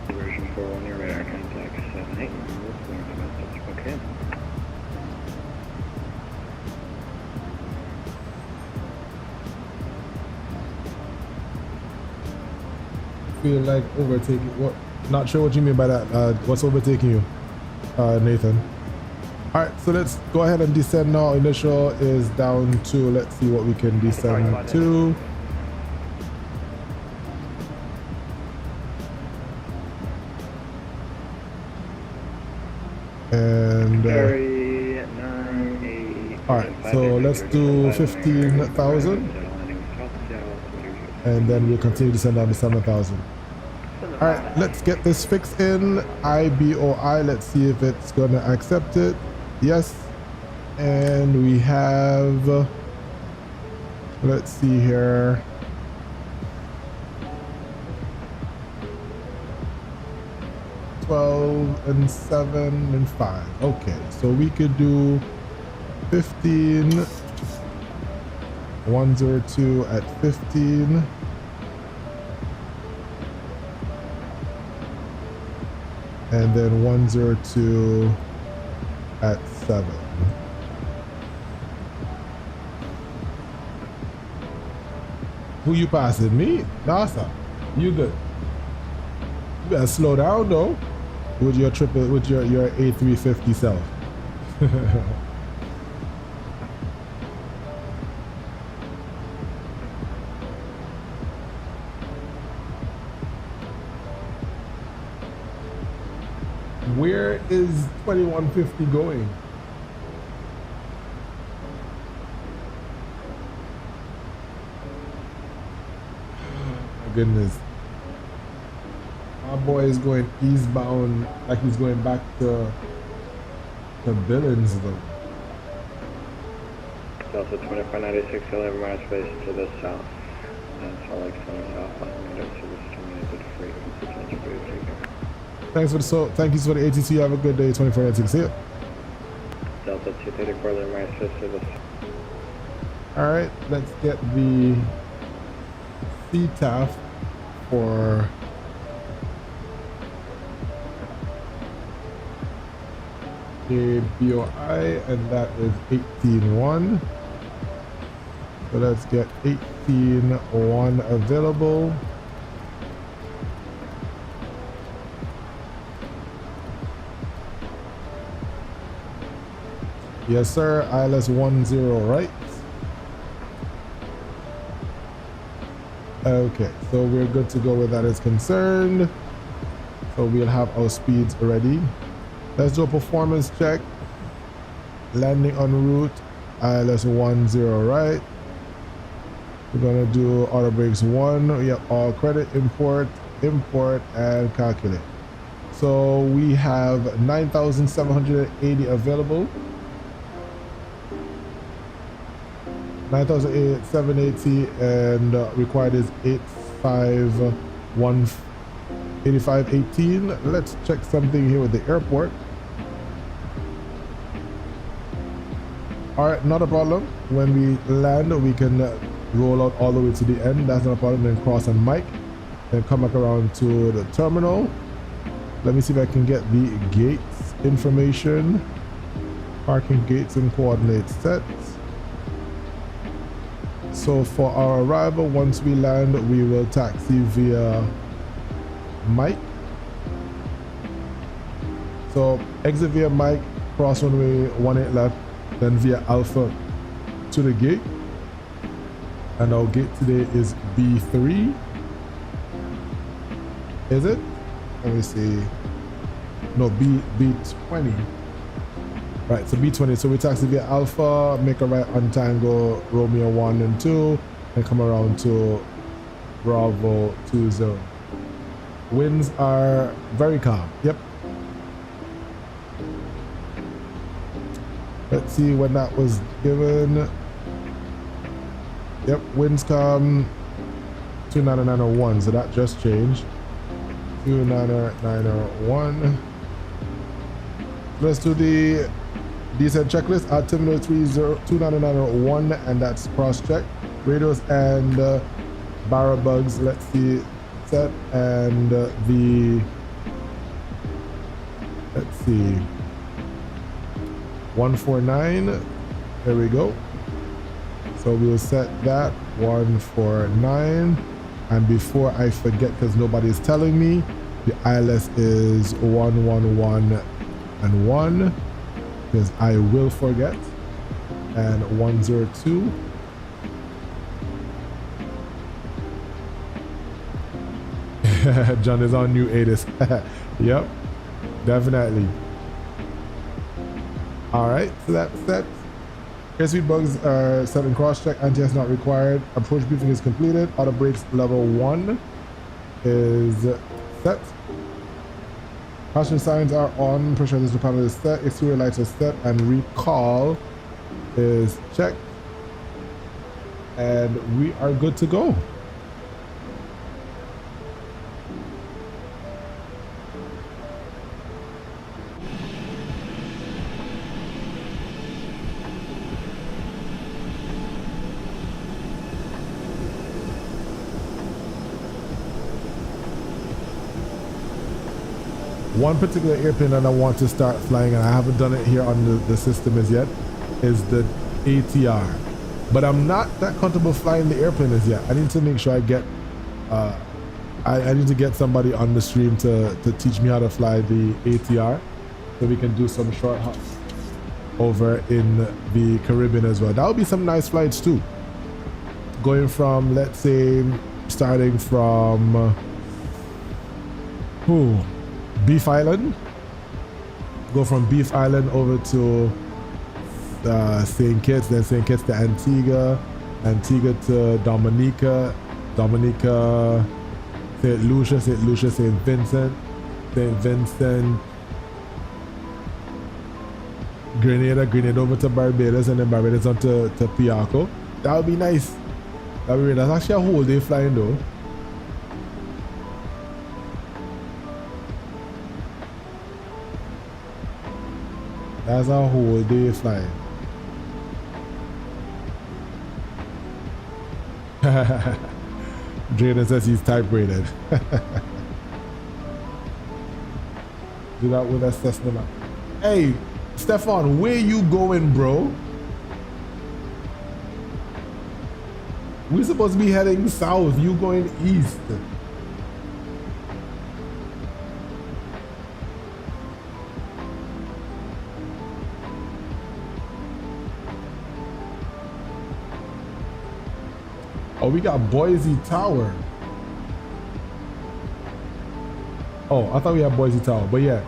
E: Version 41, your radar contact 78 miles northwest of Spokane.
A: Feel like overtaking. What? Not sure what you mean by that. What's overtaking you, Nathan? All right, so let's go ahead and descend now. Initial is down to, let's see what we can descend to. And all right, so let's do 15,000, and then we'll continue to descend down to 7,000. All right, let's get this fix in. IBOI, let's see if it's gonna accept it. Yes, and we have, let's see here. $12 and 7 and 5. Okay, so we could do 15, 102 at 15. and then 102 at 7. Who you passing? Me? NASA. You good? You better slow down though. With your your A350 self. Where is 2150 going? My goodness. My boy is going eastbound like he's going back to Billings though.
E: Delta 2496, 11 miles space to the south. And Salt Lake City south, 1 meter service terminated free.
A: Thanks for the thank you for the ATC. Have a good day. 2496. See ya.
E: Delta 234, 11 miles space to the south.
A: All right, let's get the CTAF for KBOI, and that is 18.1. So let's get 18.1 available. Yes, sir. ILS 10, right? Okay, so we're good to go where that is concerned. So we'll have our speeds ready. Let's do a performance check. Landing en route, ILS 10, right? We're gonna do auto brakes 1. Yep, all credit, import, and calculate. So we have 9,780 available. 9,780 and required is 8518. Let's check something here with the airport. All right, not a problem. When we land, we can roll out all the way to the end. That's not a problem. Then cross on Mike, then come back around to the terminal. Let me see if I can get the gates information. Parking gates and coordinates set. So for our arrival, once we land, we will taxi via Mike. So exit via Mike, cross runway 18 left, then via Alpha to the gate. And our gate today is B3. Is it? Let me see. No, B20. Right, so B20. So we taxi via Alpha, make a right on Tango, Romeo 1 and 2, and come around to Bravo 20. Winds are very calm. Yep. Let's see when that was given. Yep, winds calm 29901, so that just changed. 29901. Let's do the descent checklist at terminal 29901, and that's cross check. Radios and barrel bugs, let's see, set, and let's see, 149. There we go. So we'll set that 149, and before I forget, because nobody's telling me, the ILS is 111 and 1, because I will forget, and 102. John is on new ATIS. Yep, definitely. All right, so that's set. Airspeed bugs are set in cross-check. Anti-S not required. Approach briefing is completed. Auto brakes level 1 is set. Caution signs are on. Pressurization panel is set. Exterior lights are set, and recall is checked. And we are good to go. One particular airplane that I want to start flying, and I haven't done it here on the system as yet, is the ATR. But I'm not that comfortable flying the airplane as yet. I need to make sure I get, I need to get somebody on the stream to teach me how to fly the ATR, so we can do some short hops over in the Caribbean as well. That would be some nice flights too. Going from, let's say, starting from Beef Island, go from Beef Island over to St. Kitts, then St. Kitts to Antigua, Antigua to Dominica, Dominica, St. Lucia, St. Lucia, St. Vincent, St. Vincent, Grenada, Grenada over to Barbados, and then Barbados on to Piarco. That would be nice. That would be, that's actually a whole day flying though. That's a whole day flying. Drayden says he's type rated. Do that with a Cessna. Hey, Stefan, where you going, bro? We're supposed to be heading south. You going east. Oh, we got Boise Tower. Oh, I thought we had Boise Tower, but yeah.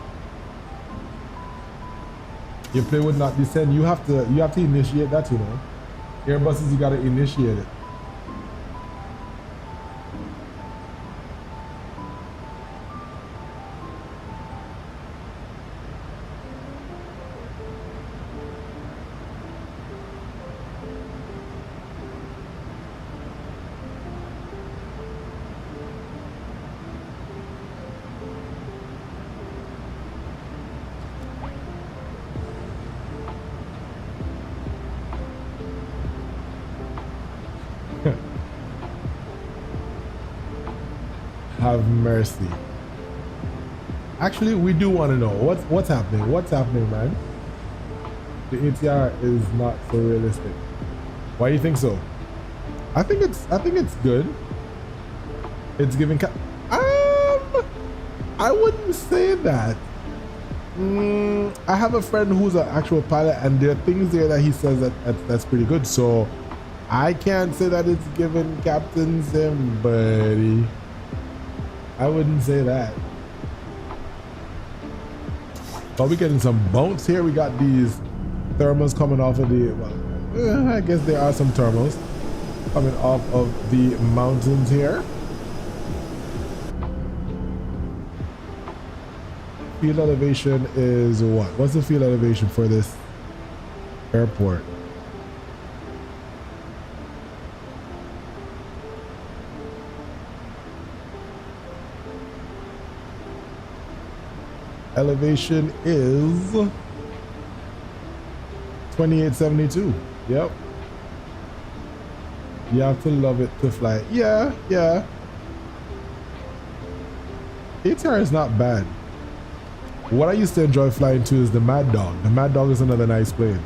A: Your plane would not descend. You have to initiate that, you know. Airbuses, you gotta initiate it. Have mercy. Actually, we do want to know what's happening. What's happening, man? The ATR is not so realistic. Why do you think so? I think it's good. It's giving I wouldn't say that. I have a friend who's an actual pilot, and there are things there that he says that's pretty good. So I can't say that it's giving Captain Sim, buddy. I wouldn't say that. But we're getting some bounce here. We got these thermals coming off of the, well, I guess there are some thermals coming off of the mountains here. Field elevation is what? What's the field elevation for this airport? Elevation is 2872. Yep. You have to love it to fly. Yeah. ATR is not bad. What I used to enjoy flying to is the Mad Dog. The Mad Dog is another nice plane.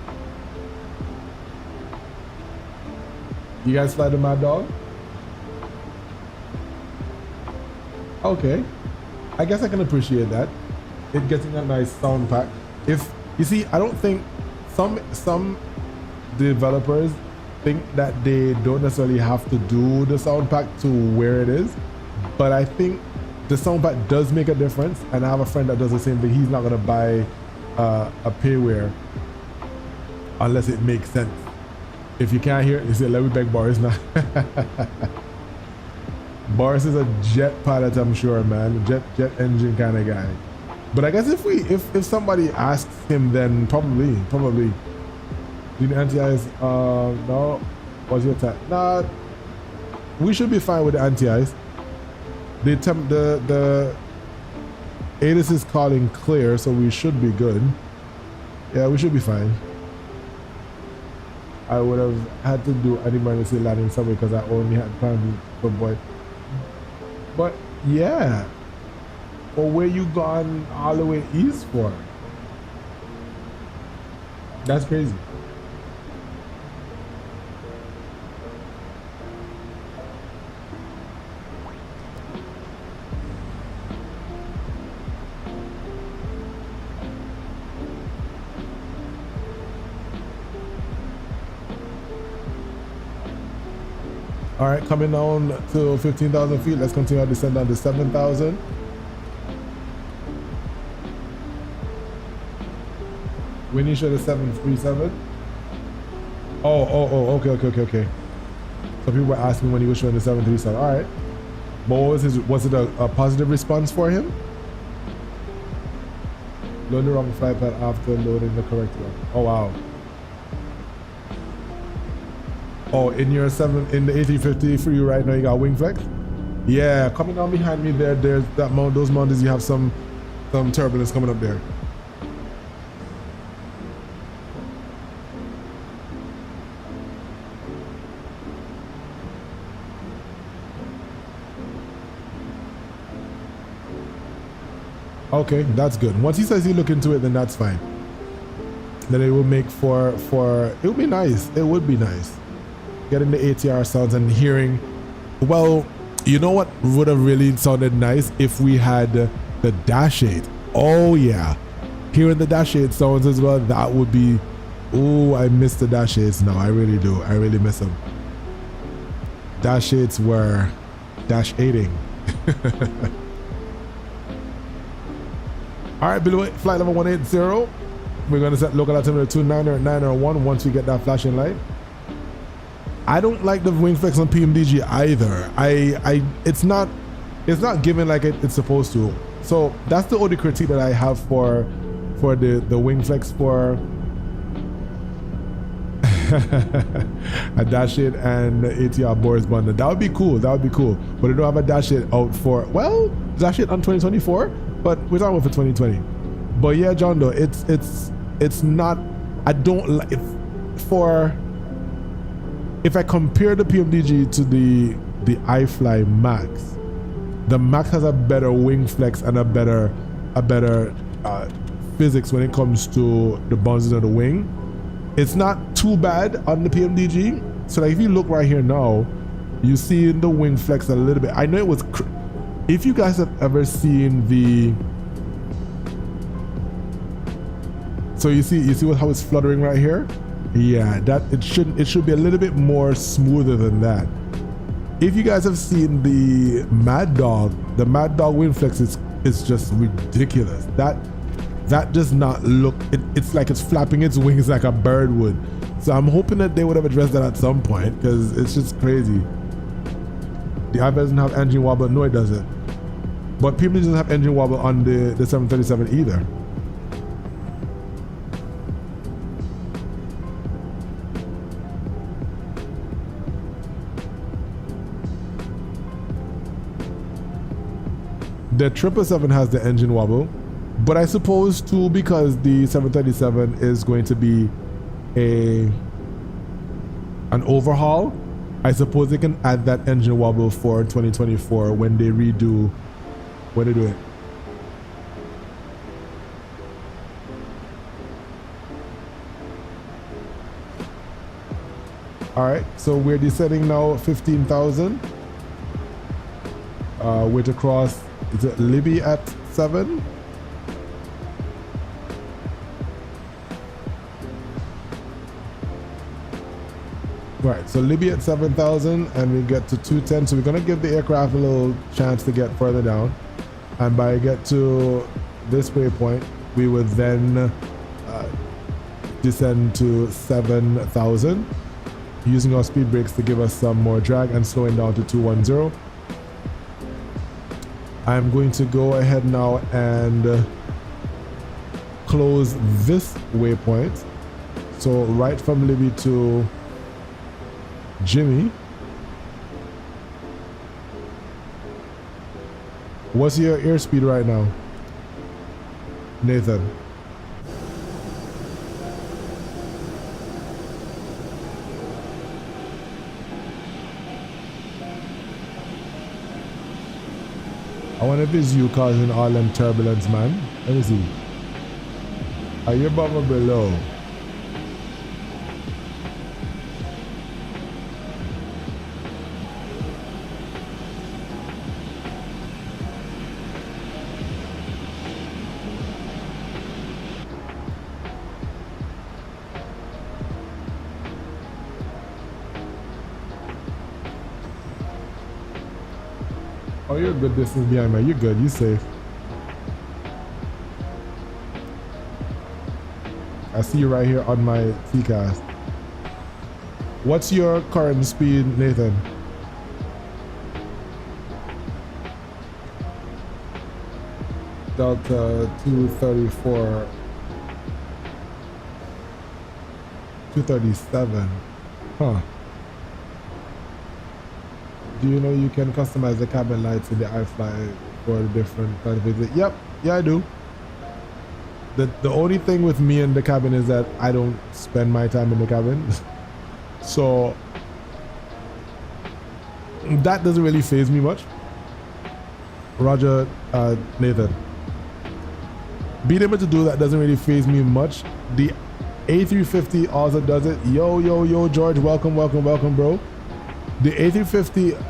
A: You guys fly the Mad Dog? Okay. I guess I can appreciate that. It getting a nice sound pack. If you see, I don't think some developers think that they don't necessarily have to do the sound pack to where it is, but I think the sound pack does make a difference. And I have a friend that does the same thing. He's not gonna buy a payware unless it makes sense. If you can't hear it, you say, let me beg Boris now. Boris is a jet pilot, I'm sure, man. Jet engine kind of guy. But I guess if somebody asks him, then probably. Do the anti-ice? No. What's your time? Nah. We should be fine with the anti-ice. The ATIS is calling clear, so we should be good. Yeah, we should be fine. I would have had to do an emergency landing somewhere because I only had time for boy. But yeah. Or where you gone all the way east for? That's crazy. All right, coming down to 15,000 feet. Let's continue our descent down to 7,000. When you show the 737. Okay. So people were asking when he was showing the 737. All right. But was it a positive response for him? Load the wrong flight path after loading the correct one. Oh wow. Oh, in the A350 for you right now, you got wing flex? Yeah, coming down behind me there, there's that those mountains, you have some turbulence coming up there. Okay, that's good. Once he says he look into it, then that's fine. Then it will make for it would be nice. It would be nice. Getting the ATR sounds and hearing, well, you know what would have really sounded nice if we had the Dash 8. Oh yeah, hearing the Dash 8 sounds as well, that would be, oh, I miss the Dash 8s now. I really do. I really miss them. Dash 8s were Dash 8ing. All right, below flight level 180. We're gonna set local altimeter 29 or 901 once we get that flashing light. I don't like the wing flex on PMDG either. It's not given like it's supposed to. So that's the only critique that I have for the wing flex for a Dash 8 and ATR Boris bundle. That would be cool. That would be cool. But they don't have a Dash 8 out for, well, Dash 8 on 2024, but we're talking about for 2020. But yeah, John Doe, it's not, I don't like it for. If I compare the PMDG to the iFly Max, the Max has a better wing flex and a better physics when it comes to the bounces of the wing. It's not too bad on the PMDG. So like if you look right here now, you see the wing flex a little bit. I know it was, if you guys have ever seen the, so you see how it's fluttering right here. Yeah, that it should be a little bit more smoother than that. If you guys have seen the Mad Dog wing flex is just ridiculous. That does not look, it's like it's flapping its wings like a bird would. So I'm hoping that they would have addressed that at some point, because it's just crazy. The iPad doesn't have engine wobble. No, it doesn't. But people doesn't have engine wobble on the 737 either. The 777 has the engine wobble, but I suppose too, because the 737 is going to be an overhaul, I suppose they can add that engine wobble for 2024 when they do it. All right, so we're descending now 15,000. We're to cross, is it Libby at 7? Right, so Libby at 7,000 and we get to 210. So we're gonna give the aircraft a little chance to get further down. And by get to this waypoint, we would then descend to 7,000, using our speed brakes to give us some more drag and slowing down to 210. I'm going to go ahead now and close this waypoint. So right from Libby to Jimmy. What's your airspeed right now, Nathan? I wonder if it's you causing all them turbulence, man. Let me see. Are you above or below? Oh, you're a good distance behind me. You're good. You're safe. I see you right here on my TCAS. What's your current speed, Nathan? Delta 234. 237. Huh. Do you know you can customize the cabin lights in the iFly for the different kind of visit? Yep, yeah I do. The only thing with me in the cabin is that I don't spend my time in the cabin. So that doesn't really faze me much. Roger, Nathan. Being able to do that doesn't really faze me much. The A350 also does it. Yo, George, welcome, bro. The A350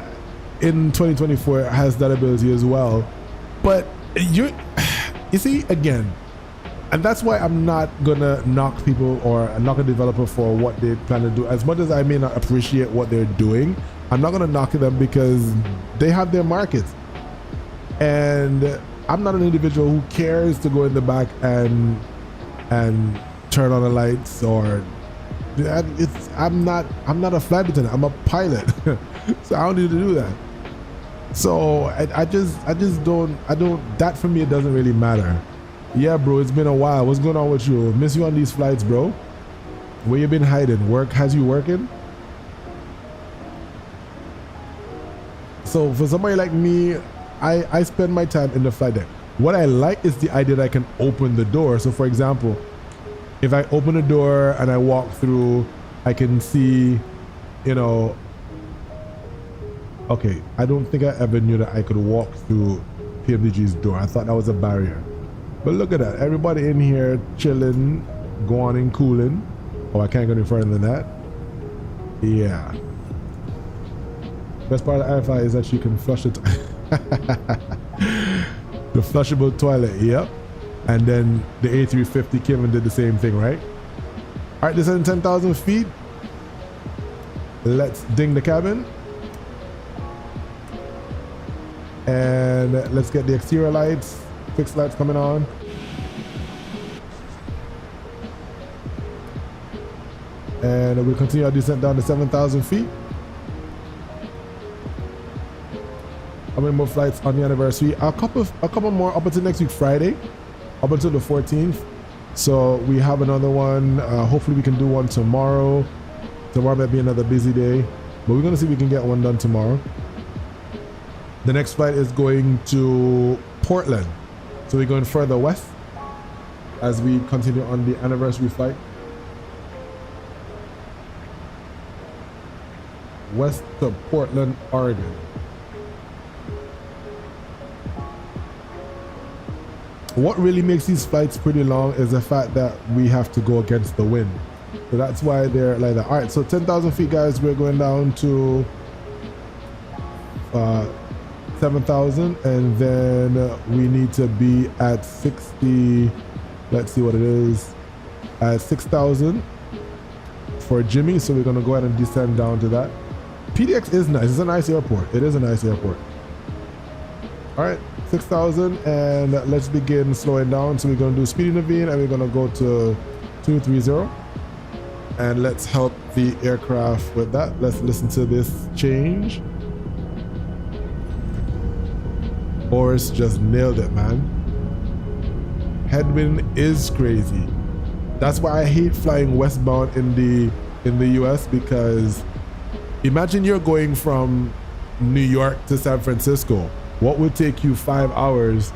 A: in 2024 has that ability as well, but you see again, and that's why I'm not gonna knock people or knock a developer for what they plan to do. As much as I may not appreciate what they're doing, I'm not gonna knock them because they have their markets, and I'm not an individual who cares to go in the back and turn on the lights or. I'm not a flight attendant. I'm a pilot, so I don't need to do that. So I just don't. That for me, it doesn't really matter. Yeah, bro, it's been a while. What's going on with you? Miss you on these flights, bro. Where you been hiding? Work has you working? So for somebody like me, I spend my time in the flight deck. What I like is the idea that I can open the door. So for example, if I open the door and I walk through, I can see, you know, okay, I don't think I ever knew that I could walk through PMDG's door. I thought that was a barrier. But look at that. Everybody in here chilling, going and cooling. Oh, I can't go any further than that. Yeah. Best part of the iFi is that you can flush it. The flushable toilet, yep. And then the A350 came and did the same thing, right? All right, this is 10,000 feet. Let's ding the cabin. And let's get the exterior lights, fixed lights coming on. And we'll continue our descent down to 7,000 feet. How many more flights on the anniversary? A couple more up until next week, Friday. Up until the 14th. So we have another one. Hopefully we can do one tomorrow. Tomorrow might be another busy day, but we're gonna see if we can get one done tomorrow. The next flight is going to Portland. So we're going further west as we continue on the anniversary flight. West to Portland, Oregon. What really makes these flights pretty long is the fact that we have to go against the wind. So that's why they're like that. All right, so 10,000 feet, guys, we're going down to 7,000, and then we need to be at 60. Let's see what it is. At 6,000 for Jimmy. So we're gonna go ahead and descend down to that. PDX is nice. It's a nice airport. It is a nice airport. All right, 6,000, and let's begin slowing down. So we're gonna do speed intervene, and we're gonna go to 230, and let's help the aircraft with that. Let's listen to this change. Boris just nailed it, man. Headwind is crazy. That's why I hate flying westbound in the US, because imagine you're going from New York to San Francisco. What would take you 5 hours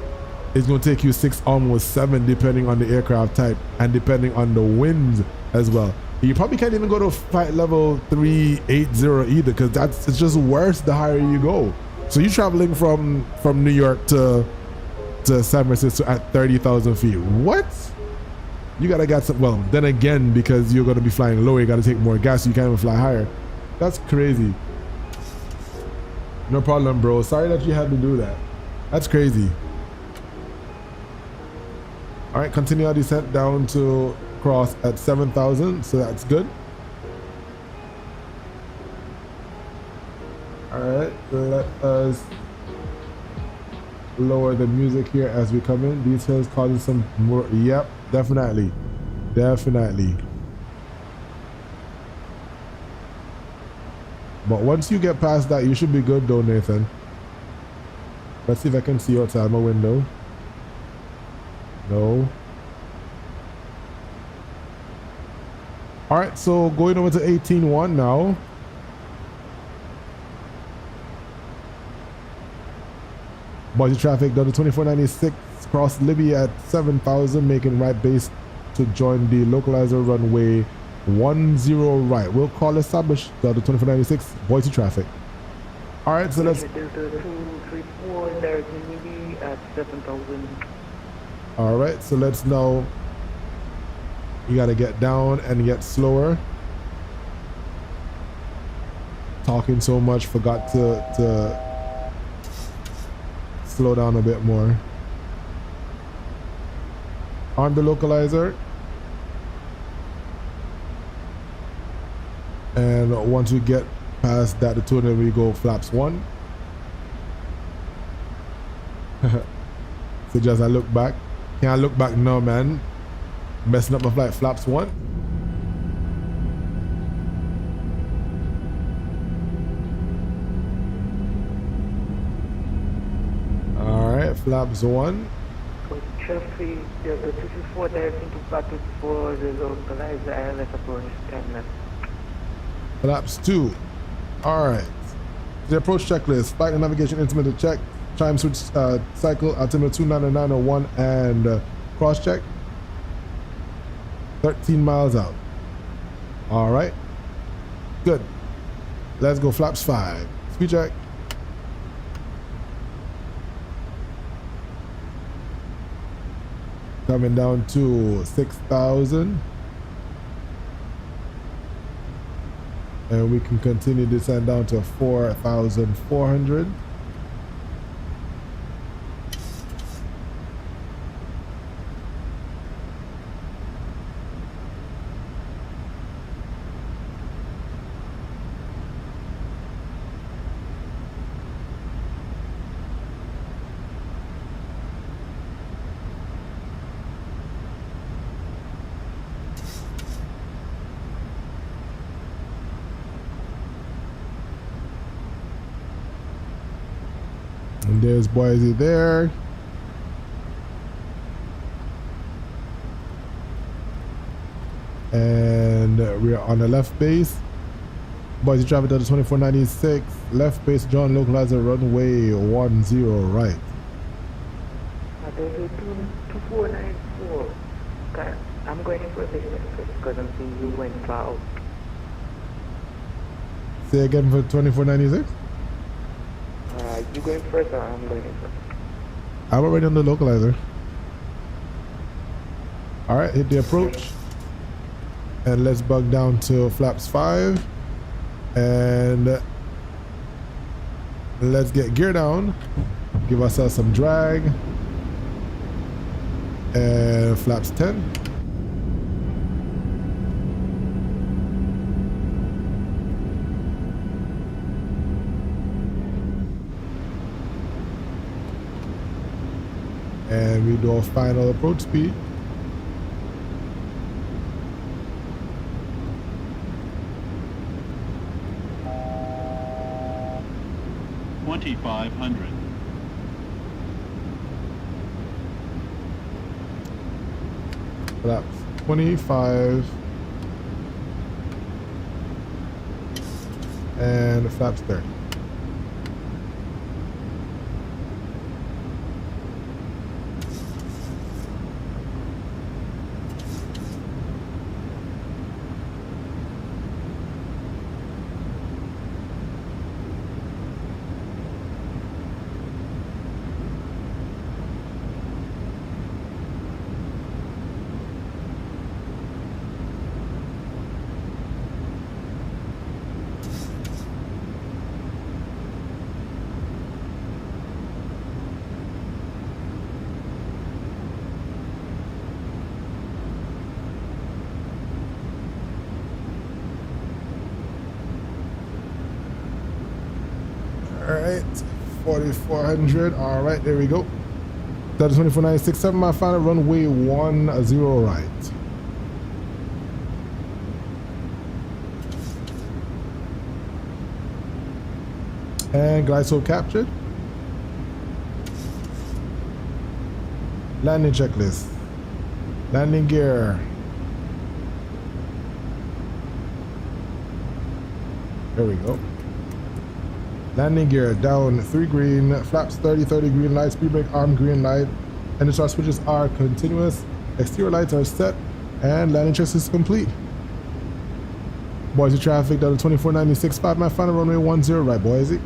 A: is going to take you 6, almost 7, depending on the aircraft type and depending on the winds as well. You probably can't even go to flight level 380 either, because it's just worse the higher you go. So you're traveling from New York to San Francisco at 30,000 feet. What? You gotta get some. Well, then again, because you're gonna be flying lower, you gotta take more gas. So you can't even fly higher. That's crazy. No problem, bro. Sorry that you had to do that. That's crazy. All right, continue our descent down to cross at 7,000. So that's good. All right, let us lower the music here as we come in. These hills causing some more. Yep, definitely. But once you get past that, you should be good though, Nathan. Let's see if I can see outside my window. No. All right, so going over to 18.1 now. Body traffic down to 2496, cross Libya at 7,000, making right base to join the localizer runway 10 right. We'll call established down to 2496, Boise traffic. All right, so let's.
C: 234, there's Libya at 7,000.
A: All right, so let's now. You got to get down and get slower. Talking so much, forgot to slow down a bit more. On the localizer. And once we get past that, the tuner, we go flaps 1. So just I look back. Can't look back now, man. Messing up my flight, flaps 1. All right, flaps 1.
C: Traffic, the 224 directing to package for the localizer ILS approach 10 left.
A: Flaps 2. All right. The approach checklist, flight and navigation instrument to check, chime switch cycle, altimeter 29901, and cross check. 13 miles out. All right. Good. Let's go flaps 5. Speed check. Coming down to 6,000. And we can continue to descend down to 4,400. And there's Boise there. And we're on the left base. Boise traffic to 2496. Left base, John localizer runway 10 right.
C: 2494. Okay, I'm going in for this because I'm seeing you went far out.
A: Say again for 2496?
C: You going first or I'm going in first?
A: I'm already on the localizer. All right, hit the approach. And let's bug down to flaps 5. And let's get gear down. Give ourselves some drag. And flaps 10. And we do our final approach speed.
F: $2,500.
A: Flaps 25. And flaps 30. right, 4400. All right, there we go. That is 2496. 7 mile final, runway 10 right. And glide slope captured. Landing checklist. Landing gear. There we go. Landing gear down 3 green, flaps 30 green light, speed brake arm green light, and the switches are continuous, exterior lights are set, and landing checklist is complete. Boise traffic, DAL2496, 5 mile final, runway 10 right, Boise.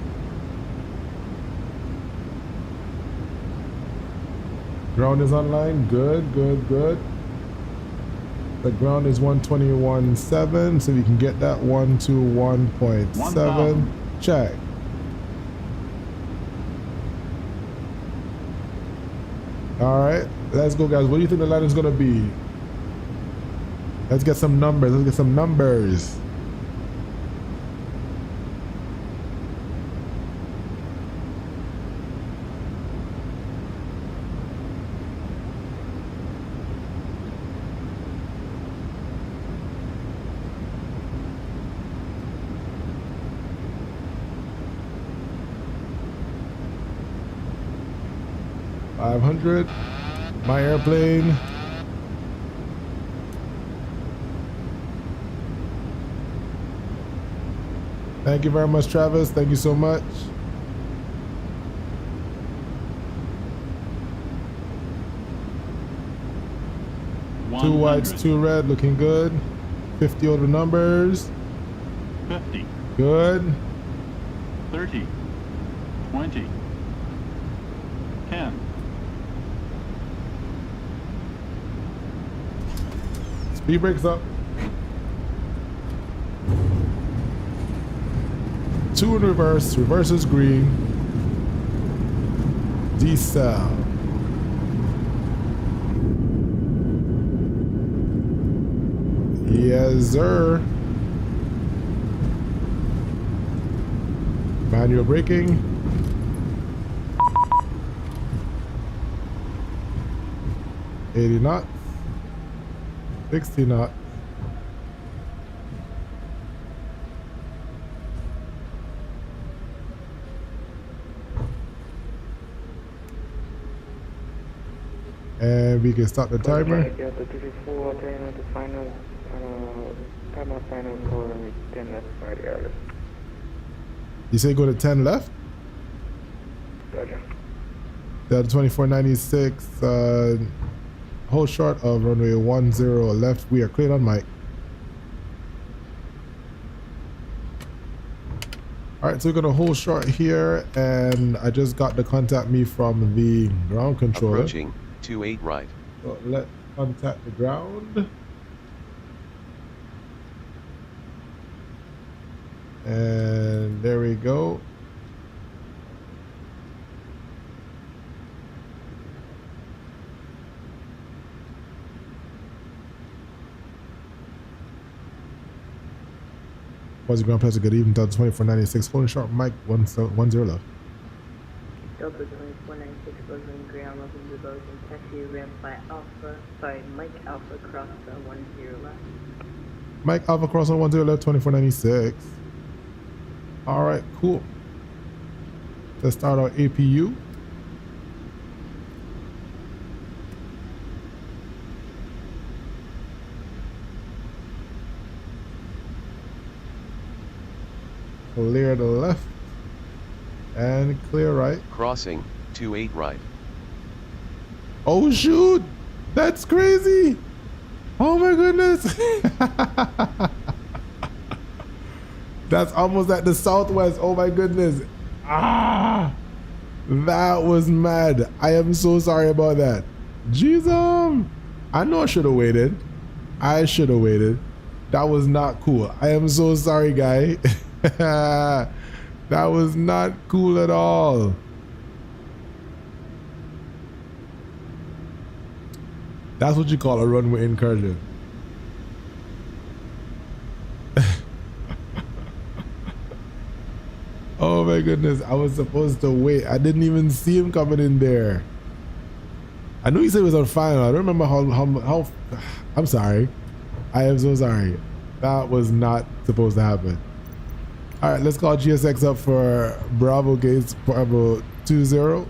A: Ground is online, good. The ground is 121.7, so we can get that 121.7. Check. All right, let's go, guys. What do you think the landing is gonna be? Let's get some numbers. $500. My airplane. Thank you very much, Travis. Thank you so much. Two whites, 2 red, looking good. 50 over numbers.
F: 50.
A: Good.
F: 30. 20. 10.
A: Speed brakes up. 2 in reverse. Reverse is green. Decel. Yes, sir. Manual braking. $80 knots. 60 knots. And we can start the timer.
C: Yeah, the 34, then the final, timer final for 10 left right early.
A: You say go to 10 left?
C: Gotcha.
A: The 2496, hold short of runway 10 left. We are cleared on mic. All right, so we're gonna hold short here, and I just got the contact me from the ground controller.
D: Approaching 28 right.
A: So let's contact the ground. And there we go. Was the ground passer good evening, Delta 2496, holding sharp mic 10 left.
G: Delta 2496 buzzing ground level devotion, taxi ramp by Alpha, Mike Alpha cross 10 left.
A: Mike Alpha cross on 10 left, 2496. All right, cool. Let's start our APU. Clear the left and clear right.
D: Crossing 28 right.
A: Oh shoot, that's crazy. Oh my goodness. That's almost at the southwest. Oh my goodness. Ah, that was mad. I am so sorry about that. Jesus, I know I should have waited. That was not cool. I am so sorry, guy. That was not cool at all. That's what you call a runway incursion. Oh my goodness, I was supposed to wait. I didn't even see him coming in there. I knew he said he was on final. I don't remember how I'm sorry. I am so sorry. That was not supposed to happen. All right, let's call GSX up for Bravo Gates Bravo 20.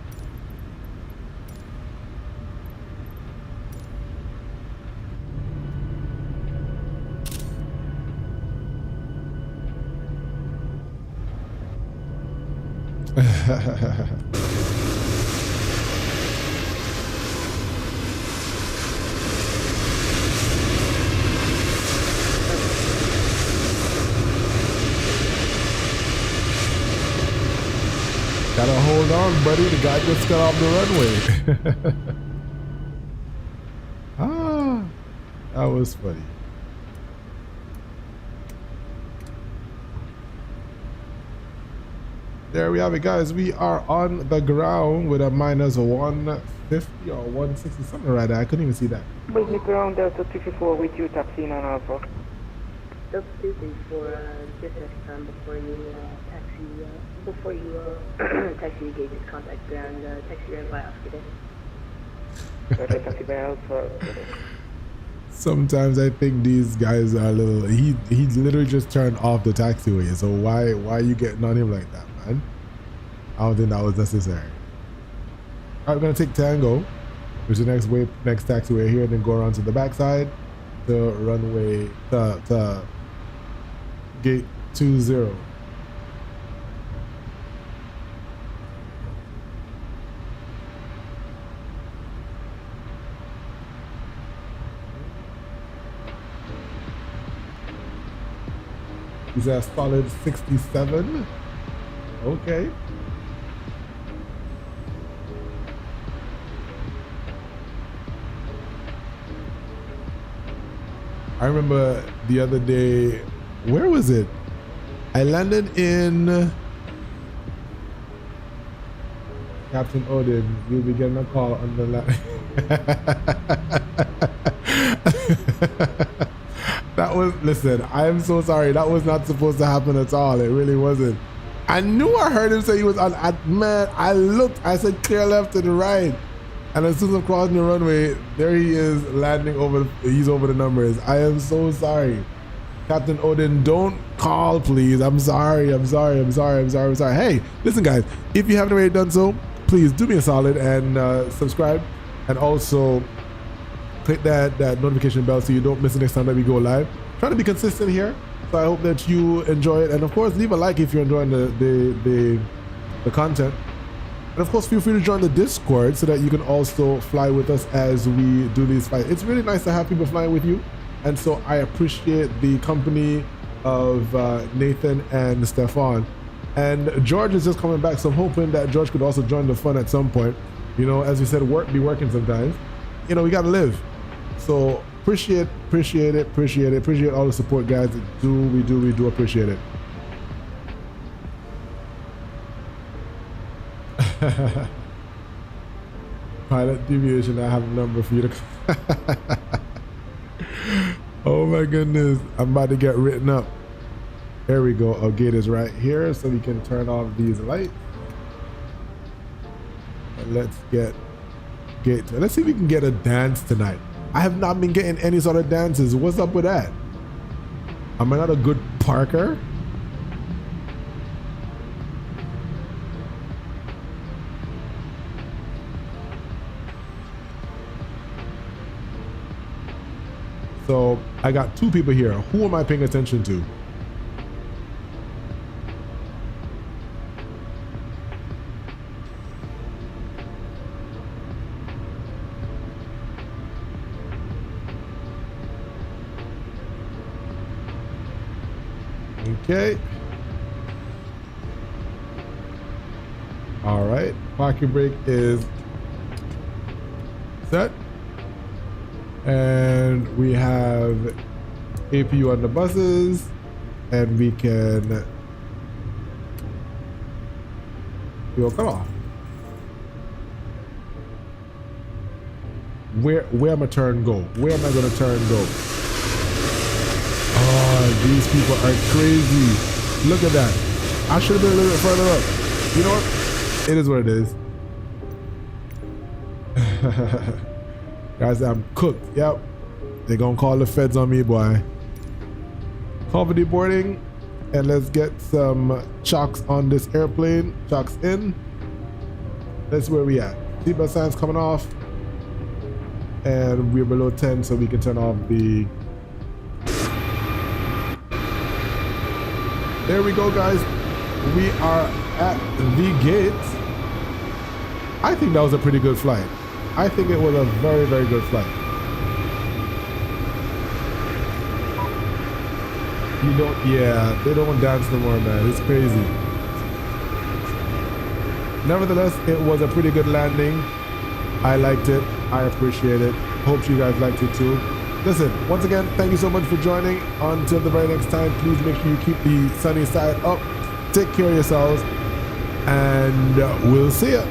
A: Gotta hold on, buddy. The guy just got off the runway. Ah, that was funny. There we have it, guys. We are on the ground with a minus 150 or 160, something right there. I couldn't even see that.
C: With the ground Delta 234 with you, taxiing on Alpha.
G: Delta 234, just next time before you taxi your gauges, contact ground, taxi your by Oscar Day.
C: Taxi by Alpha.
A: Sometimes I think these guys are a little. He literally just turned off the taxiway. So why are you getting on him like that, man? I don't think that was necessary. All right, we're gonna take Tango, which is the next taxiway here, and then go around to the backside to runway to gate 20. He's a solid 67. Okay. I remember the other day, where was it? I landed in Captain Odin. You'll be getting a call on the line. That was, listen, I am so sorry. That was not supposed to happen at all. It really wasn't. I knew I heard him say he was on, man, I looked, I said clear left and right. And as soon as I'm crossing the runway, there he is landing over, he's over the numbers. I am so sorry. Captain Odin, don't call, please. I'm sorry. Hey, listen, guys, if you haven't already done so, please do me a solid and subscribe, and also click that notification bell so you don't miss the next time that we go live. Trying to be consistent here, so I hope that you enjoy it, and of course leave a like if you're enjoying the content, and of course feel free to join the Discord so that you can also fly with us as we do these flights. It's really nice to have people flying with you, and so I appreciate the company of Nathan and Stefan, and George is just coming back, so I'm hoping that George could also join the fun at some point. You know, as we said, work be working sometimes. You know, we gotta live. So appreciate all the support, guys. We do appreciate it. Pilot deviation, I have a number for you to oh my goodness, I'm about to get written up. There we go. Our gate is right here, so we can turn off these lights. And let's get gate. Let's see if we can get a dance tonight. I have not been getting any sort of dances. What's up with that? Am I not a good parker? So I got two people here. Who am I paying attention to? Okay. All right. Parking brake is set. And we have APU on the buses, and we can cut off. Where am I turn go? Where am I gonna turn go? Oh, these people are crazy. Look at that. I should have been a little bit further up. You know what? It is what it is. Guys, I'm cooked. Yep. They're gonna call the feds on me, boy. Cover boarding, and let's get some chocks on this airplane. Chocks in. That's where we at. Seatbelt signs coming off. And we're below 10, so we can turn off the... There we go, guys. We are at the gate. I think that was a pretty good flight. I think it was a very, very good flight. You don't, yeah, they don't dance no more, man. It's crazy. Nevertheless, it was a pretty good landing. I liked it. I appreciate it. Hope you guys liked it too. Listen, once again, thank you so much for joining. Until the very next time, please make sure you keep the sunny side up. Take care of yourselves, and we'll see ya.